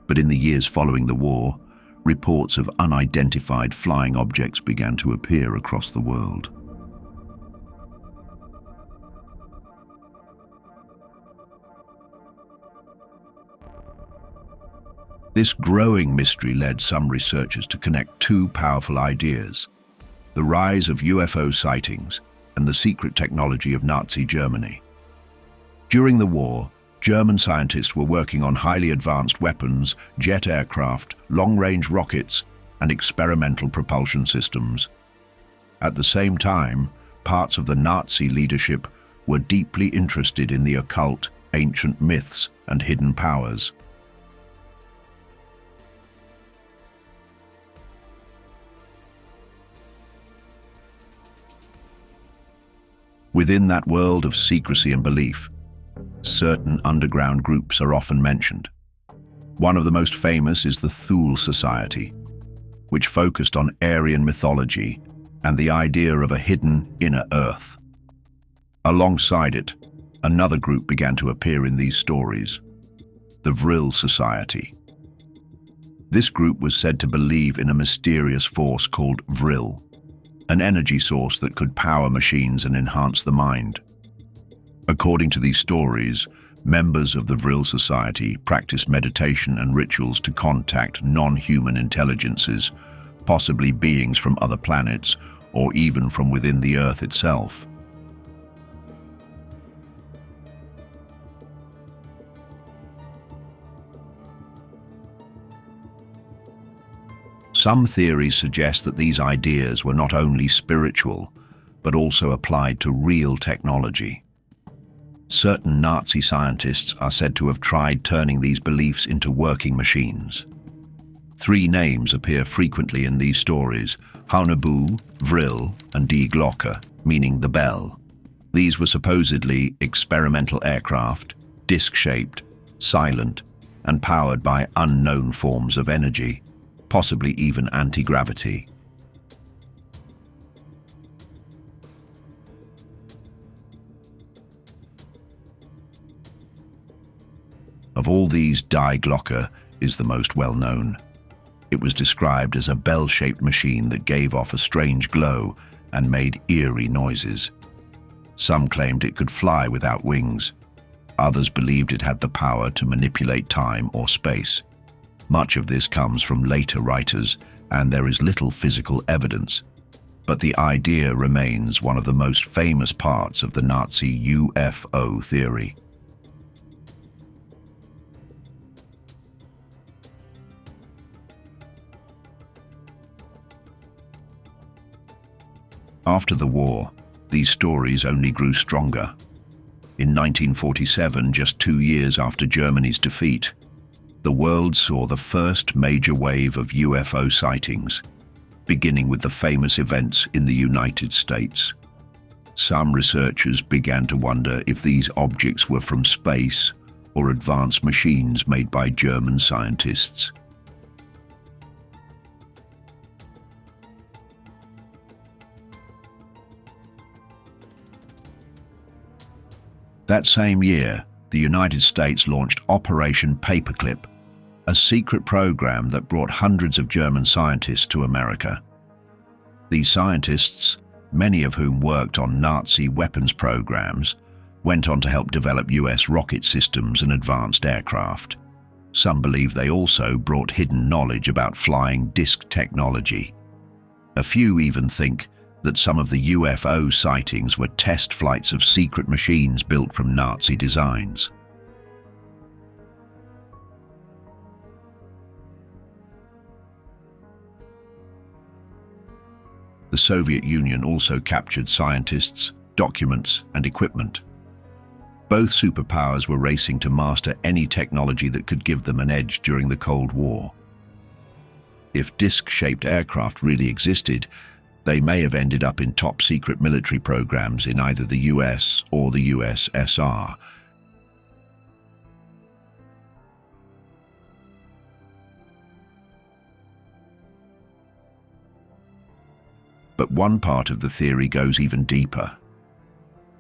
but in the years following the war, reports of unidentified flying objects began to appear across the world. This growing mystery led some researchers to connect two powerful ideas: the rise of UFO sightings and the secret technology of Nazi Germany. During the war, German scientists were working on highly advanced weapons, jet aircraft, long-range rockets, and experimental propulsion systems. At the same time, parts of the Nazi leadership were deeply interested in the occult, ancient myths, and hidden powers. Within that world of secrecy and belief, certain underground groups are often mentioned. One of the most famous is the Thule Society. which focused on Aryan mythology and the idea of a hidden inner Earth. Alongside it, another group began to appear in these stories, the Vril Society. This group was said to believe in a mysterious force called Vril, an energy source that could power machines and enhance the mind. According to these stories, members of the Vril Society practiced meditation and rituals to contact non-human intelligences, possibly beings from other planets or even from within the Earth itself. Some theories suggest that these ideas were not only spiritual, but also applied to real technology. Certain Nazi scientists are said to have tried turning these beliefs into working machines. 3 names appear frequently in these stories: Haunebu, Vril, and Die Glocke, meaning the bell. These were supposedly experimental aircraft, disc-shaped, silent, and powered by unknown forms of energy, possibly even anti-gravity. Of all these, Die Glocke is the most well-known. It was described as a bell-shaped machine that gave off a strange glow and made eerie noises. Some claimed it could fly without wings. Others believed it had the power to manipulate time or space. Much of this comes from later writers, and there is little physical evidence. But the idea remains one of the most famous parts of the Nazi UFO theory. After the war, these stories only grew stronger. In 1947, just 2 years after Germany's defeat, the world saw the first major wave of UFO sightings, beginning with the famous events in the United States. Some researchers began to wonder if these objects were from space or advanced machines made by German scientists. That same year, the United States launched Operation Paperclip, a secret program that brought hundreds of German scientists to America. These scientists, many of whom worked on Nazi weapons programs, went on to help develop US rocket systems and advanced aircraft. Some believe they also brought hidden knowledge about flying disc technology. A few even think that some of the UFO sightings were test flights of secret machines built from Nazi designs. The Soviet Union also captured scientists, documents, and equipment. Both superpowers were racing to master any technology that could give them an edge during the Cold War. If disc-shaped aircraft really existed, they may have ended up in top-secret military programs in either the US or the USSR. But one part of the theory goes even deeper.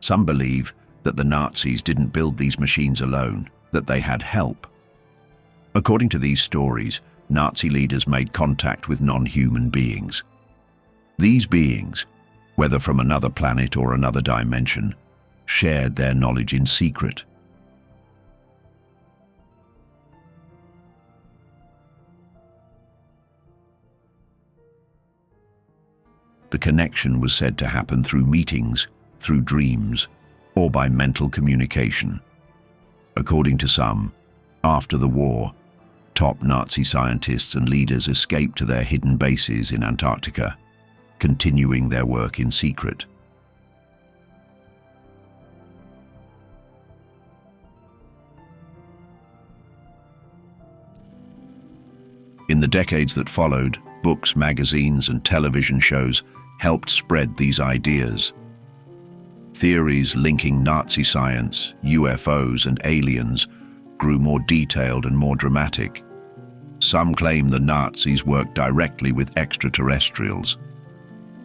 Some believe that the Nazis didn't build these machines alone, that they had help. According to these stories, Nazi leaders made contact with non-human beings. These beings, whether from another planet or another dimension, shared their knowledge in secret. The connection was said to happen through meetings, through dreams, or by mental communication. According to some, after the war, top Nazi scientists and leaders escaped to their hidden bases in Antarctica, continuing their work in secret. In the decades that followed, books, magazines, and television shows helped spread these ideas. Theories linking Nazi science, UFOs, and aliens grew more detailed and more dramatic. Some claim the Nazis worked directly with extraterrestrials.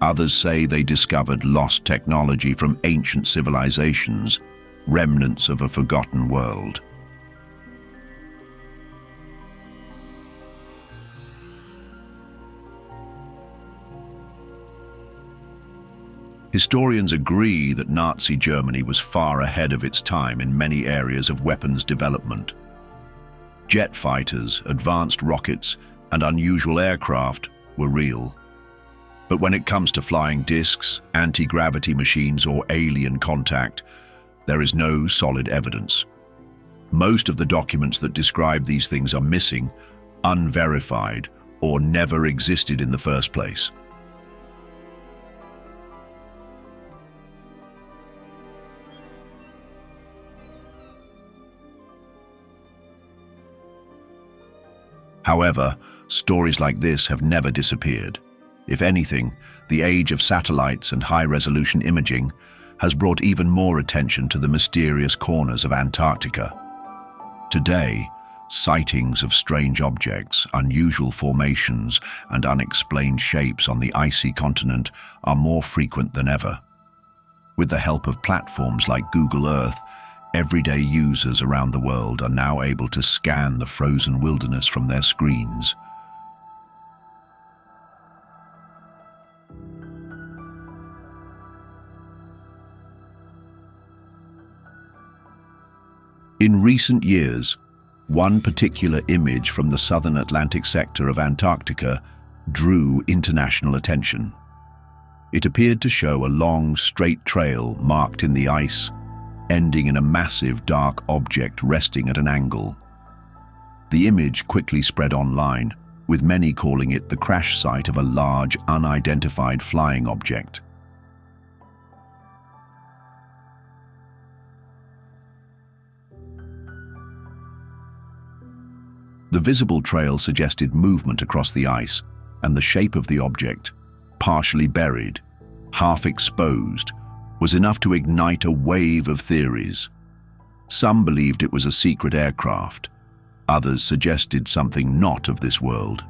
Others say they discovered lost technology from ancient civilizations, remnants of a forgotten world. Historians agree that Nazi Germany was far ahead of its time in many areas of weapons development. Jet fighters, advanced rockets, and unusual aircraft were real. But when it comes to flying discs, anti-gravity machines, or alien contact, there is no solid evidence. Most of the documents that describe these things are missing, unverified, or never existed in the first place. However, stories like this have never disappeared. If anything, the age of satellites and high-resolution imaging has brought even more attention to the mysterious corners of Antarctica. Today, sightings of strange objects, unusual formations, and unexplained shapes on the icy continent are more frequent than ever. With the help of platforms like Google Earth, everyday users around the world are now able to scan the frozen wilderness from their screens. In recent years, one particular image from the southern Atlantic sector of Antarctica drew international attention. It appeared to show a long, straight trail marked in the ice, ending in a massive dark object resting at an angle. The image quickly spread online, with many calling it the crash site of a large, unidentified flying object. The visible trail suggested movement across the ice, and the shape of the object, partially buried, half exposed, was enough to ignite a wave of theories. Some believed it was a secret aircraft. Others suggested something not of this world.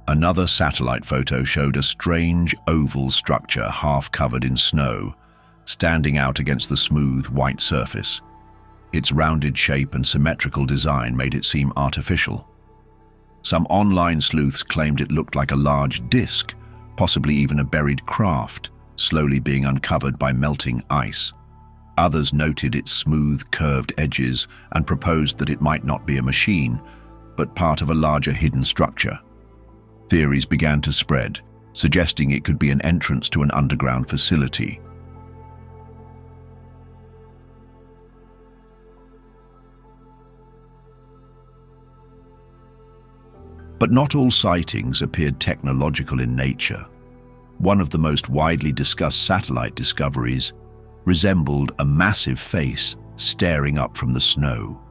Another satellite photo showed a strange oval structure half covered in snow, standing out against the smooth white surface. Its rounded shape and symmetrical design made it seem artificial. Some online sleuths claimed it looked like a large disk, possibly even a buried craft, slowly being uncovered by melting ice. Others noted its smooth, curved edges and proposed that it might not be a machine, but part of a larger hidden structure. Theories began to spread, suggesting it could be an entrance to an underground facility. But not all sightings appeared technological in nature. One of the most widely discussed satellite discoveries resembled a massive face staring up from the snow.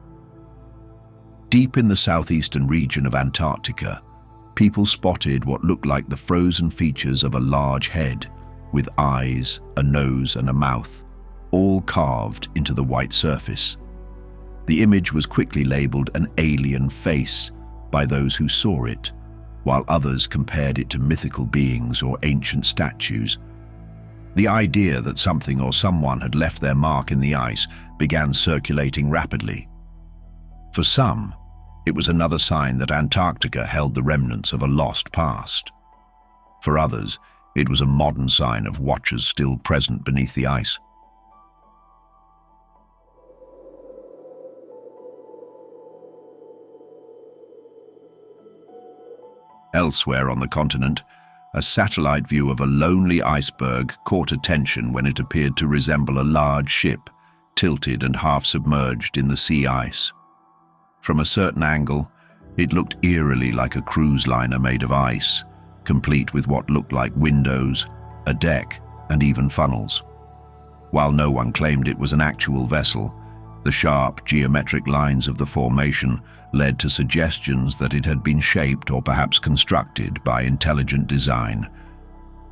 Deep in the southeastern region of Antarctica, people spotted what looked like the frozen features of a large head, with eyes, a nose, and a mouth, all carved into the white surface. The image was quickly labeled an alien face by those who saw it, while others compared it to mythical beings or ancient statues. The idea that something or someone had left their mark in the ice began circulating rapidly. For some, it was another sign that Antarctica held the remnants of a lost past. For others, it was a modern sign of watchers still present beneath the ice. Elsewhere on the continent, a satellite view of a lonely iceberg caught attention when it appeared to resemble a large ship, tilted and half submerged in the sea ice. From a certain angle, it looked eerily like a cruise liner made of ice, complete with what looked like windows, a deck, and even funnels. While no one claimed it was an actual vessel, the sharp, geometric lines of the formation led to suggestions that it had been shaped or perhaps constructed by intelligent design.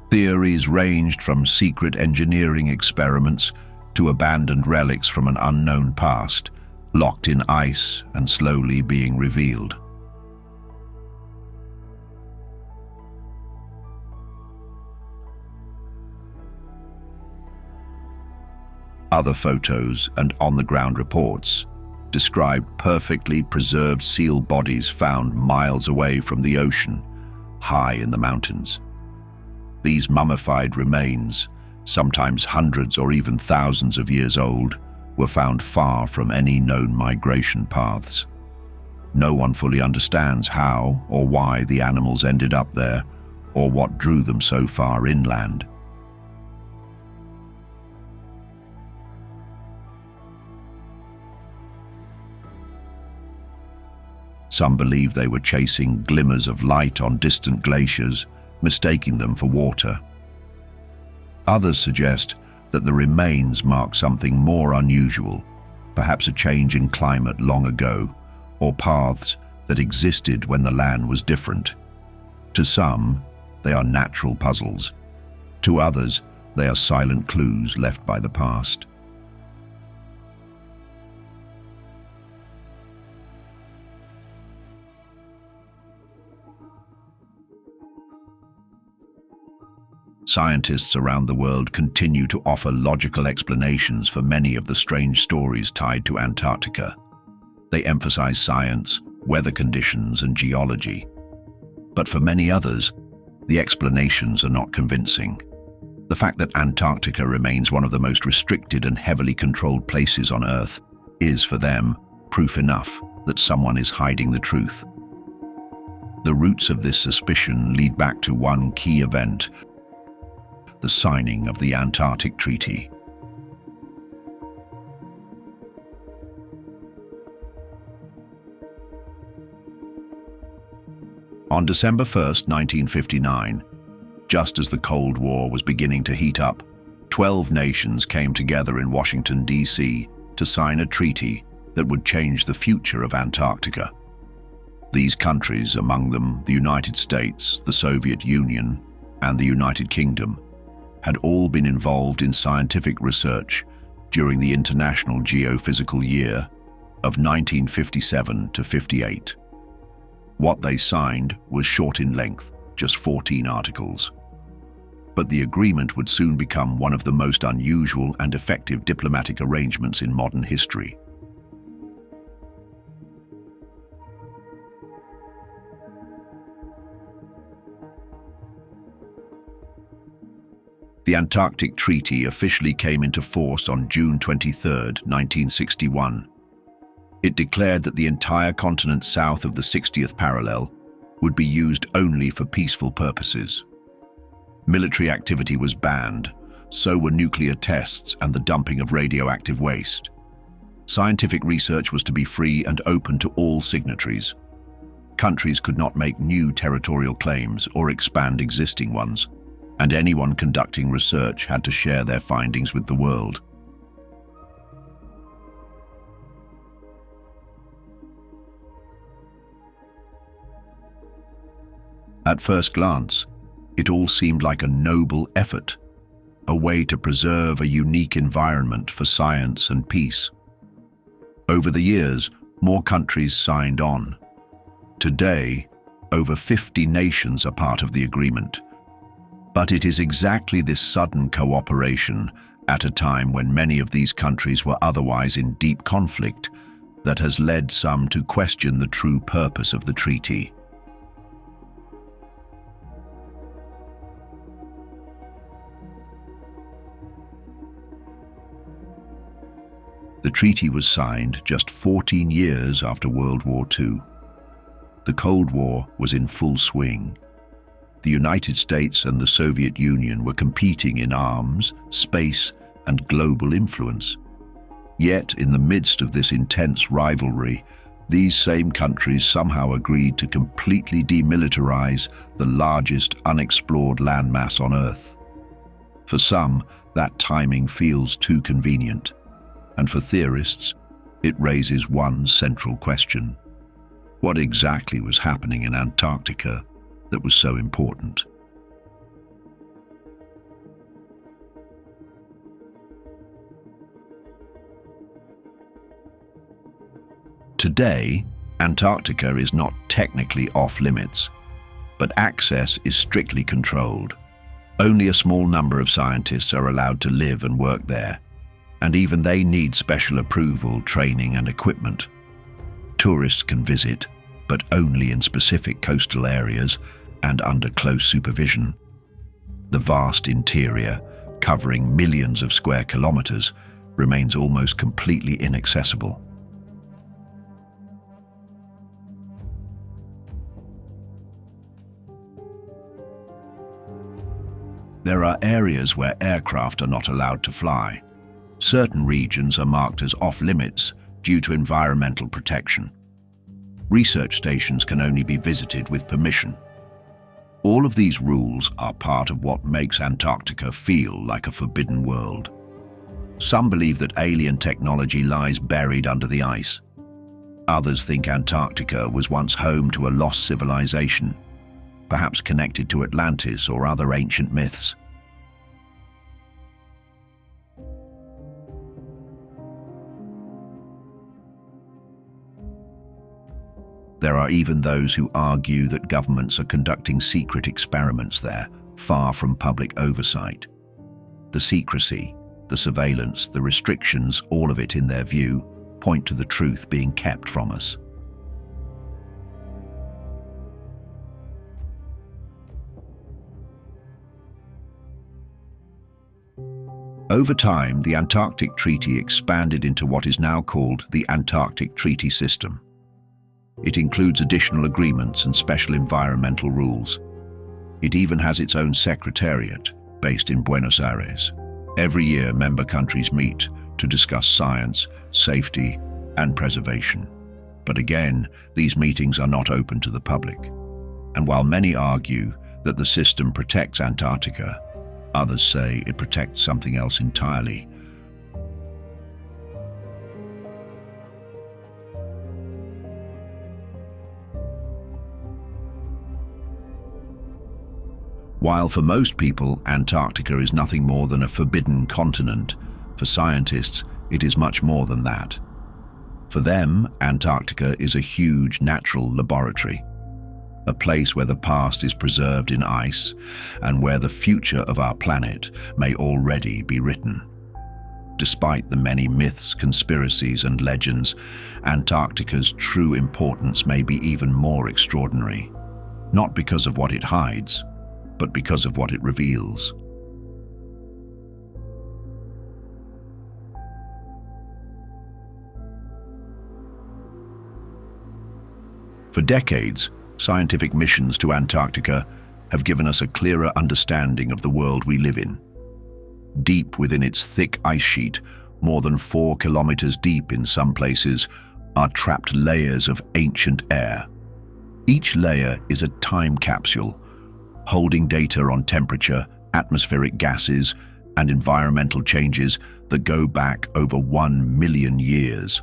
Theories ranged from secret engineering experiments to abandoned relics from an unknown past, locked in ice and slowly being revealed. Other photos and on-the-ground reports described perfectly preserved seal bodies found miles away from the ocean, high in the mountains. These mummified remains, sometimes hundreds or even thousands of years old, were found far from any known migration paths. No one fully understands how or why the animals ended up there, or what drew them so far inland. Some believe they were chasing glimmers of light on distant glaciers, mistaking them for water. Others suggest that the remains mark something more unusual, perhaps a change in climate long ago, or paths that existed when the land was different. To some, they are natural puzzles. To others, they are silent clues left by the past. Scientists around the world continue to offer logical explanations for many of the strange stories tied to Antarctica. They emphasize science, weather conditions, and geology. But for many others, the explanations are not convincing. The fact that Antarctica remains one of the most restricted and heavily controlled places on Earth is, for them, proof enough that someone is hiding the truth. The roots of this suspicion lead back to one key event: the signing of the Antarctic Treaty. On December 1st, 1959, just as the Cold War was beginning to heat up, 12 nations came together in Washington, D.C. to sign a treaty that would change the future of Antarctica. These countries, among them the United States, the Soviet Union, and the United Kingdom, had all been involved in scientific research during the International Geophysical Year of 1957 to 58. What they signed was short in length, just 14 articles. But the agreement would soon become one of the most unusual and effective diplomatic arrangements in modern history. The Antarctic Treaty officially came into force on June 23, 1961. It declared that the entire continent south of the 60th parallel would be used only for peaceful purposes. Military activity was banned, so were nuclear tests and the dumping of radioactive waste. Scientific research was to be free and open to all signatories. Countries could not make new territorial claims or expand existing ones, and anyone conducting research had to share their findings with the world. At first glance, it all seemed like a noble effort, a way to preserve a unique environment for science and peace. Over the years, more countries signed on. Today, over 50 nations are part of the agreement. But it is exactly this sudden cooperation, at a time when many of these countries were otherwise in deep conflict, that has led some to question the true purpose of the treaty. The treaty was signed just 14 years after World War II. The Cold War was in full swing. The United States and the Soviet Union were competing in arms, space, and global influence. Yet, in the midst of this intense rivalry, these same countries somehow agreed to completely demilitarize the largest unexplored landmass on Earth. For some, that timing feels too convenient, and for theorists, it raises one central question: what exactly was happening in Antarctica that was so important? Today, Antarctica is not technically off-limits, but access is strictly controlled. Only a small number of scientists are allowed to live and work there, and even they need special approval, training, and equipment. Tourists can visit, but only in specific coastal areas and under close supervision. The vast interior, covering millions of square kilometers, remains almost completely inaccessible. There are areas where aircraft are not allowed to fly. Certain regions are marked as off-limits due to environmental protection. Research stations can only be visited with permission. All of these rules are part of what makes Antarctica feel like a forbidden world. Some believe that alien technology lies buried under the ice. Others think Antarctica was once home to a lost civilization, perhaps connected to Atlantis or other ancient myths. There are even those who argue that governments are conducting secret experiments there, far from public oversight. The secrecy, the surveillance, the restrictions, all of it in their view, point to the truth being kept from us. Over time, the Antarctic Treaty expanded into what is now called the Antarctic Treaty System. It includes additional agreements and special environmental rules. It even has its own secretariat, based in Buenos Aires. Every year, member countries meet to discuss science, safety, and preservation. But again, these meetings are not open to the public. And while many argue that the system protects Antarctica, others say it protects something else entirely. While for most people, Antarctica is nothing more than a forbidden continent, for scientists, it is much more than that. For them, Antarctica is a huge natural laboratory, a place where the past is preserved in ice and where the future of our planet may already be written. Despite the many myths, conspiracies, and legends, Antarctica's true importance may be even more extraordinary, not because of what it hides, but because of what it reveals. For decades, scientific missions to Antarctica have given us a clearer understanding of the world we live in. Deep within its thick ice sheet, more than 4 kilometers deep in some places, are trapped layers of ancient air. Each layer is a time capsule, holding data on temperature, atmospheric gases, and environmental changes that go back over 1 million years.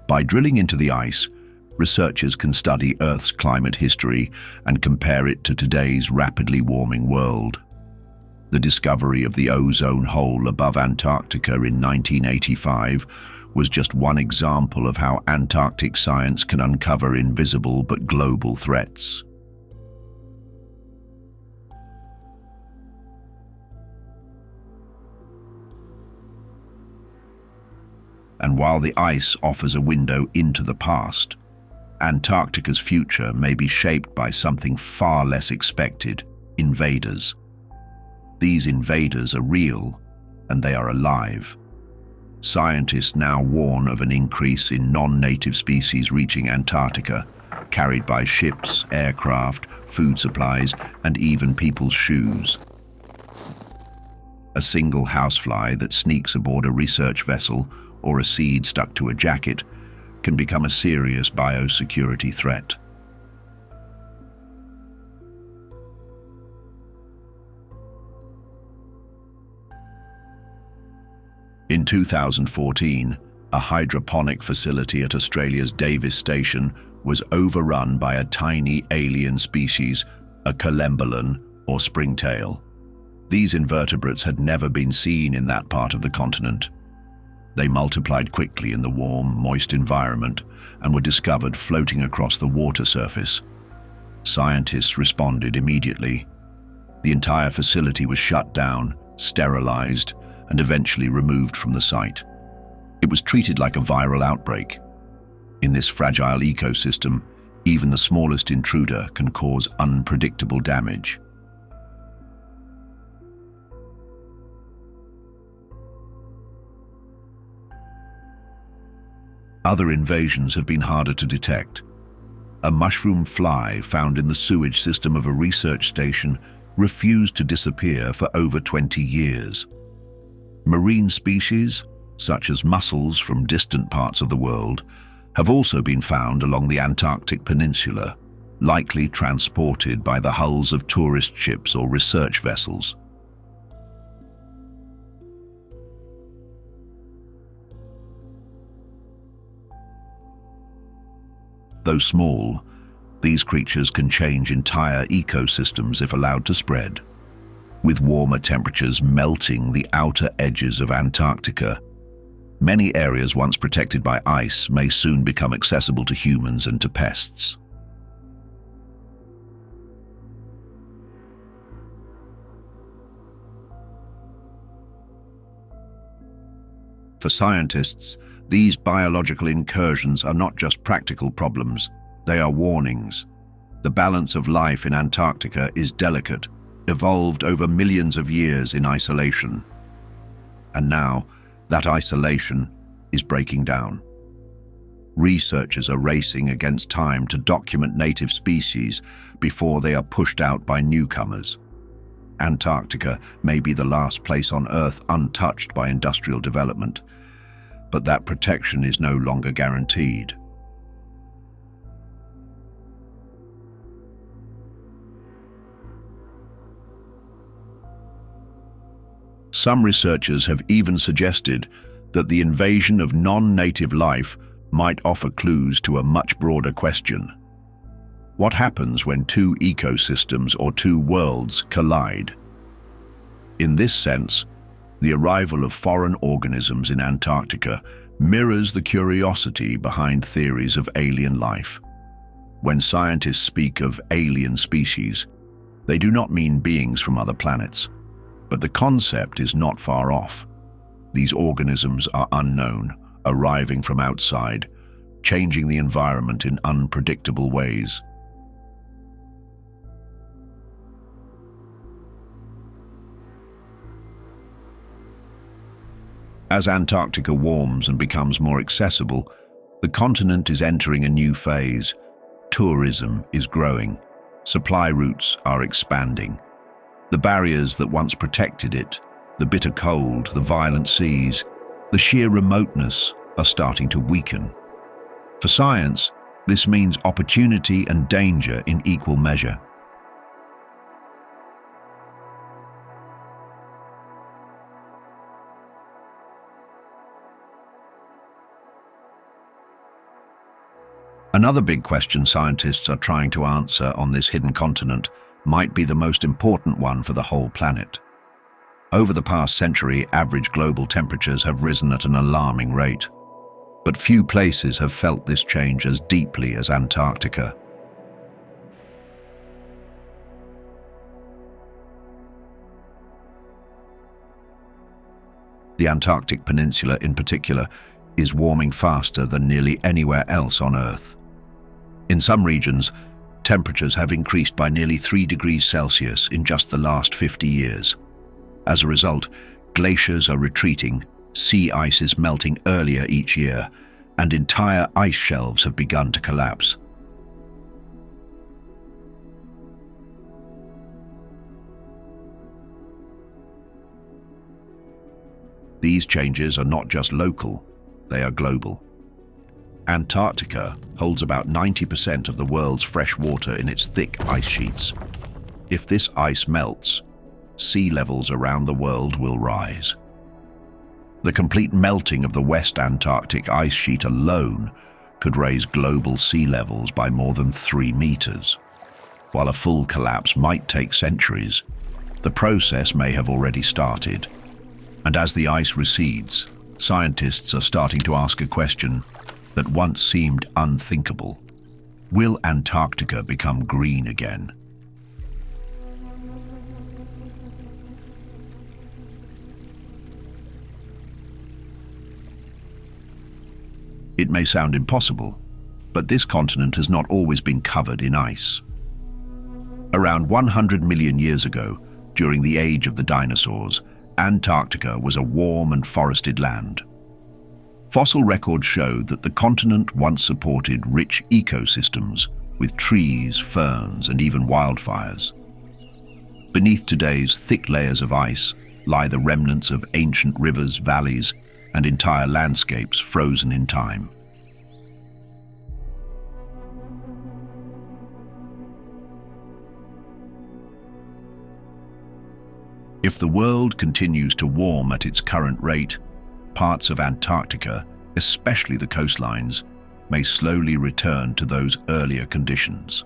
By drilling into the ice, researchers can study Earth's climate history and compare it to today's rapidly warming world. The discovery of the ozone hole above Antarctica in 1985 was just one example of how Antarctic science can uncover invisible but global threats. And while the ice offers a window into the past, Antarctica's future may be shaped by something far less expected: invaders. These invaders are real, and they are alive. Scientists now warn of an increase in non-native species reaching Antarctica, carried by ships, aircraft, food supplies, and even people's shoes. A single housefly that sneaks aboard a research vessel or a seed stuck to a jacket can become a serious biosecurity threat. In 2014, a hydroponic facility at Australia's Davis Station was overrun by a tiny alien species a collembolan or springtail. These invertebrates had never been seen in that part of the continent. They multiplied quickly in the warm, moist environment and were discovered floating across the water surface. Scientists responded immediately. The entire facility was shut down, sterilized, and eventually removed from the site. It was treated like a viral outbreak. In this fragile ecosystem, even the smallest intruder can cause unpredictable damage. Other invasions have been harder to detect. A mushroom fly found in the sewage system of a research station refused to disappear for over 20 years. Marine species, such as mussels from distant parts of the world, have also been found along the Antarctic peninsula, likely transported by the hulls of tourist ships or research vessels. Though small, these creatures can change entire ecosystems if allowed to spread. With warmer temperatures melting the outer edges of Antarctica, many areas once protected by ice may soon become accessible to humans and to pests. For scientists, these biological incursions are not just practical problems, they are warnings. The balance of life in Antarctica is delicate, evolved over millions of years in isolation. And now, that isolation is breaking down. Researchers are racing against time to document native species before they are pushed out by newcomers. Antarctica may be the last place on Earth untouched by industrial development, but that protection is no longer guaranteed. Some researchers have even suggested that the invasion of non-native life might offer clues to a much broader question. What happens when two ecosystems or two worlds collide? In this sense, the arrival of foreign organisms in Antarctica mirrors the curiosity behind theories of alien life. When scientists speak of alien species, they do not mean beings from other planets, but the concept is not far off. These organisms are unknown, arriving from outside, changing the environment in unpredictable ways. As Antarctica warms and becomes more accessible, the continent is entering a new phase. Tourism is growing. Supply routes are expanding. The barriers that once protected it, the bitter cold, the violent seas, the sheer remoteness, are starting to weaken. For science, this means opportunity and danger in equal measure. Another big question scientists are trying to answer on this hidden continent might be the most important one for the whole planet. Over the past century, average global temperatures have risen at an alarming rate. But few places have felt this change as deeply as Antarctica. The Antarctic Peninsula, in particular, is warming faster than nearly anywhere else on Earth. In some regions, temperatures have increased by nearly 3 degrees Celsius in just the last 50 years. As a result, glaciers are retreating, sea ice is melting earlier each year, and entire ice shelves have begun to collapse. These changes are not just local, they are global. Antarctica holds about 90% of the world's fresh water in its thick ice sheets. If this ice melts, sea levels around the world will rise. The complete melting of the West Antarctic ice sheet alone could raise global sea levels by more than 3 meters. While a full collapse might take centuries, the process may have already started. And as the ice recedes, scientists are starting to ask a question that once seemed unthinkable. Will Antarctica become green again? It may sound impossible, but this continent has not always been covered in ice. Around 100 million years ago, during the age of the dinosaurs, Antarctica was a warm and forested land. Fossil records show that the continent once supported rich ecosystems with trees, ferns, and even wildfires. Beneath today's thick layers of ice lie the remnants of ancient rivers, valleys, and entire landscapes frozen in time. If the world continues to warm at its current rate, parts of Antarctica, especially the coastlines, may slowly return to those earlier conditions.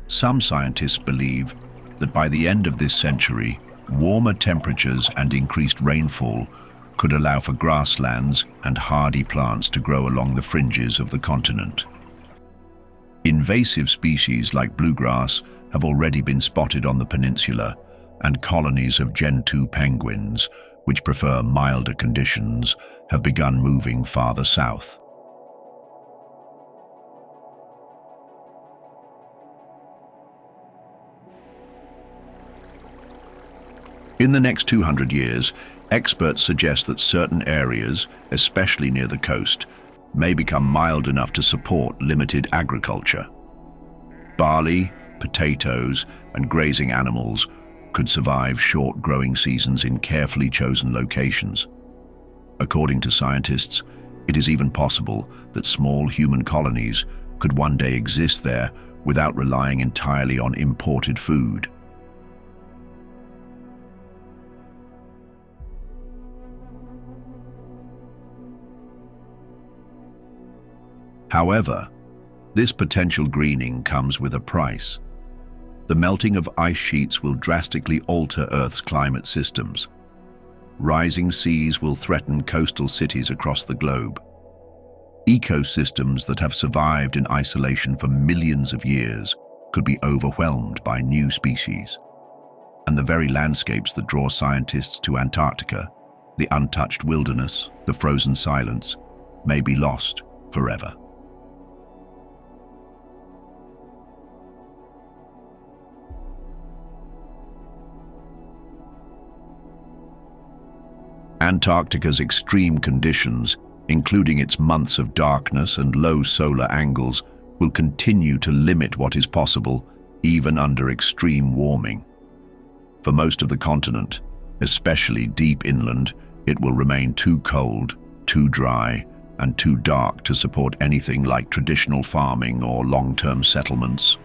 Some scientists believe that by the end of this century, warmer temperatures and increased rainfall could allow for grasslands and hardy plants to grow along the fringes of the continent. Invasive species like bluegrass have already been spotted on the peninsula, and colonies of Gentoo penguins, which prefer milder conditions, have begun moving farther south. In the next 200 years, experts suggest that certain areas, especially near the coast, may become mild enough to support limited agriculture. Barley, potatoes, and grazing animals could survive short growing seasons in carefully chosen locations. According to scientists, it is even possible that small human colonies could one day exist there without relying entirely on imported food. However, this potential greening comes with a price. The melting of ice sheets will drastically alter Earth's climate systems. Rising seas will threaten coastal cities across the globe. Ecosystems that have survived in isolation for millions of years could be overwhelmed by new species. And the very landscapes that draw scientists to Antarctica, the untouched wilderness, the frozen silence, may be lost forever. Antarctica's extreme conditions, including its months of darkness and low solar angles, will continue to limit what is possible, even under extreme warming. For most of the continent, especially deep inland, it will remain too cold, too dry, and too dark to support anything like traditional farming or long-term settlements.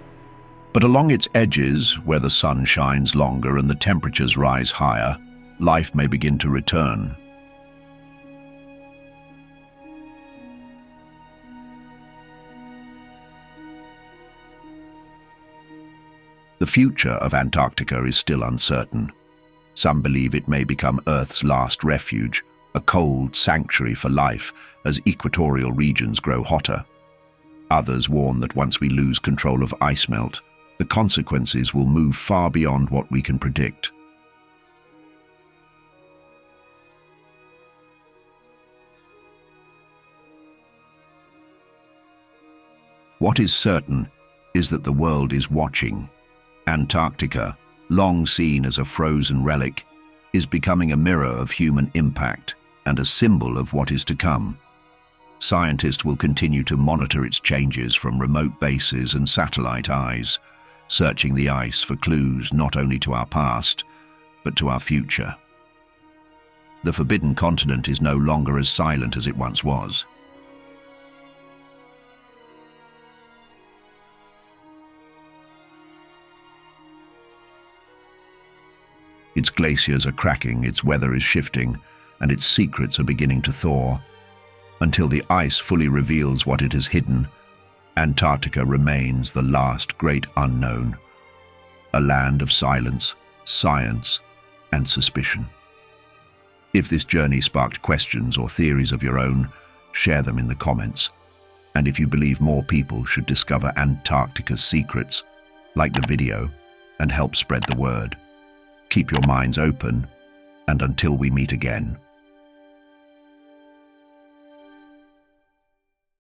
But along its edges, where the sun shines longer and the temperatures rise higher, life may begin to return. The future of Antarctica is still uncertain. Some believe it may become Earth's last refuge, a cold sanctuary for life as equatorial regions grow hotter. Others warn that once we lose control of ice melt, the consequences will move far beyond what we can predict. What is certain is that the world is watching. Antarctica, long seen as a frozen relic, is becoming a mirror of human impact and a symbol of what is to come. Scientists will continue to monitor its changes from remote bases and satellite eyes, searching the ice for clues not only to our past, but to our future. The forbidden continent is no longer as silent as it once was. Its glaciers are cracking, its weather is shifting, and its secrets are beginning to thaw. Until the ice fully reveals what it has hidden, Antarctica remains the last great unknown, a land of silence, science, and suspicion. If this journey sparked questions or theories of your own, share them in the comments. And if you believe more people should discover Antarctica's secrets, like the video and help spread the word. Keep your minds open, and until we meet again,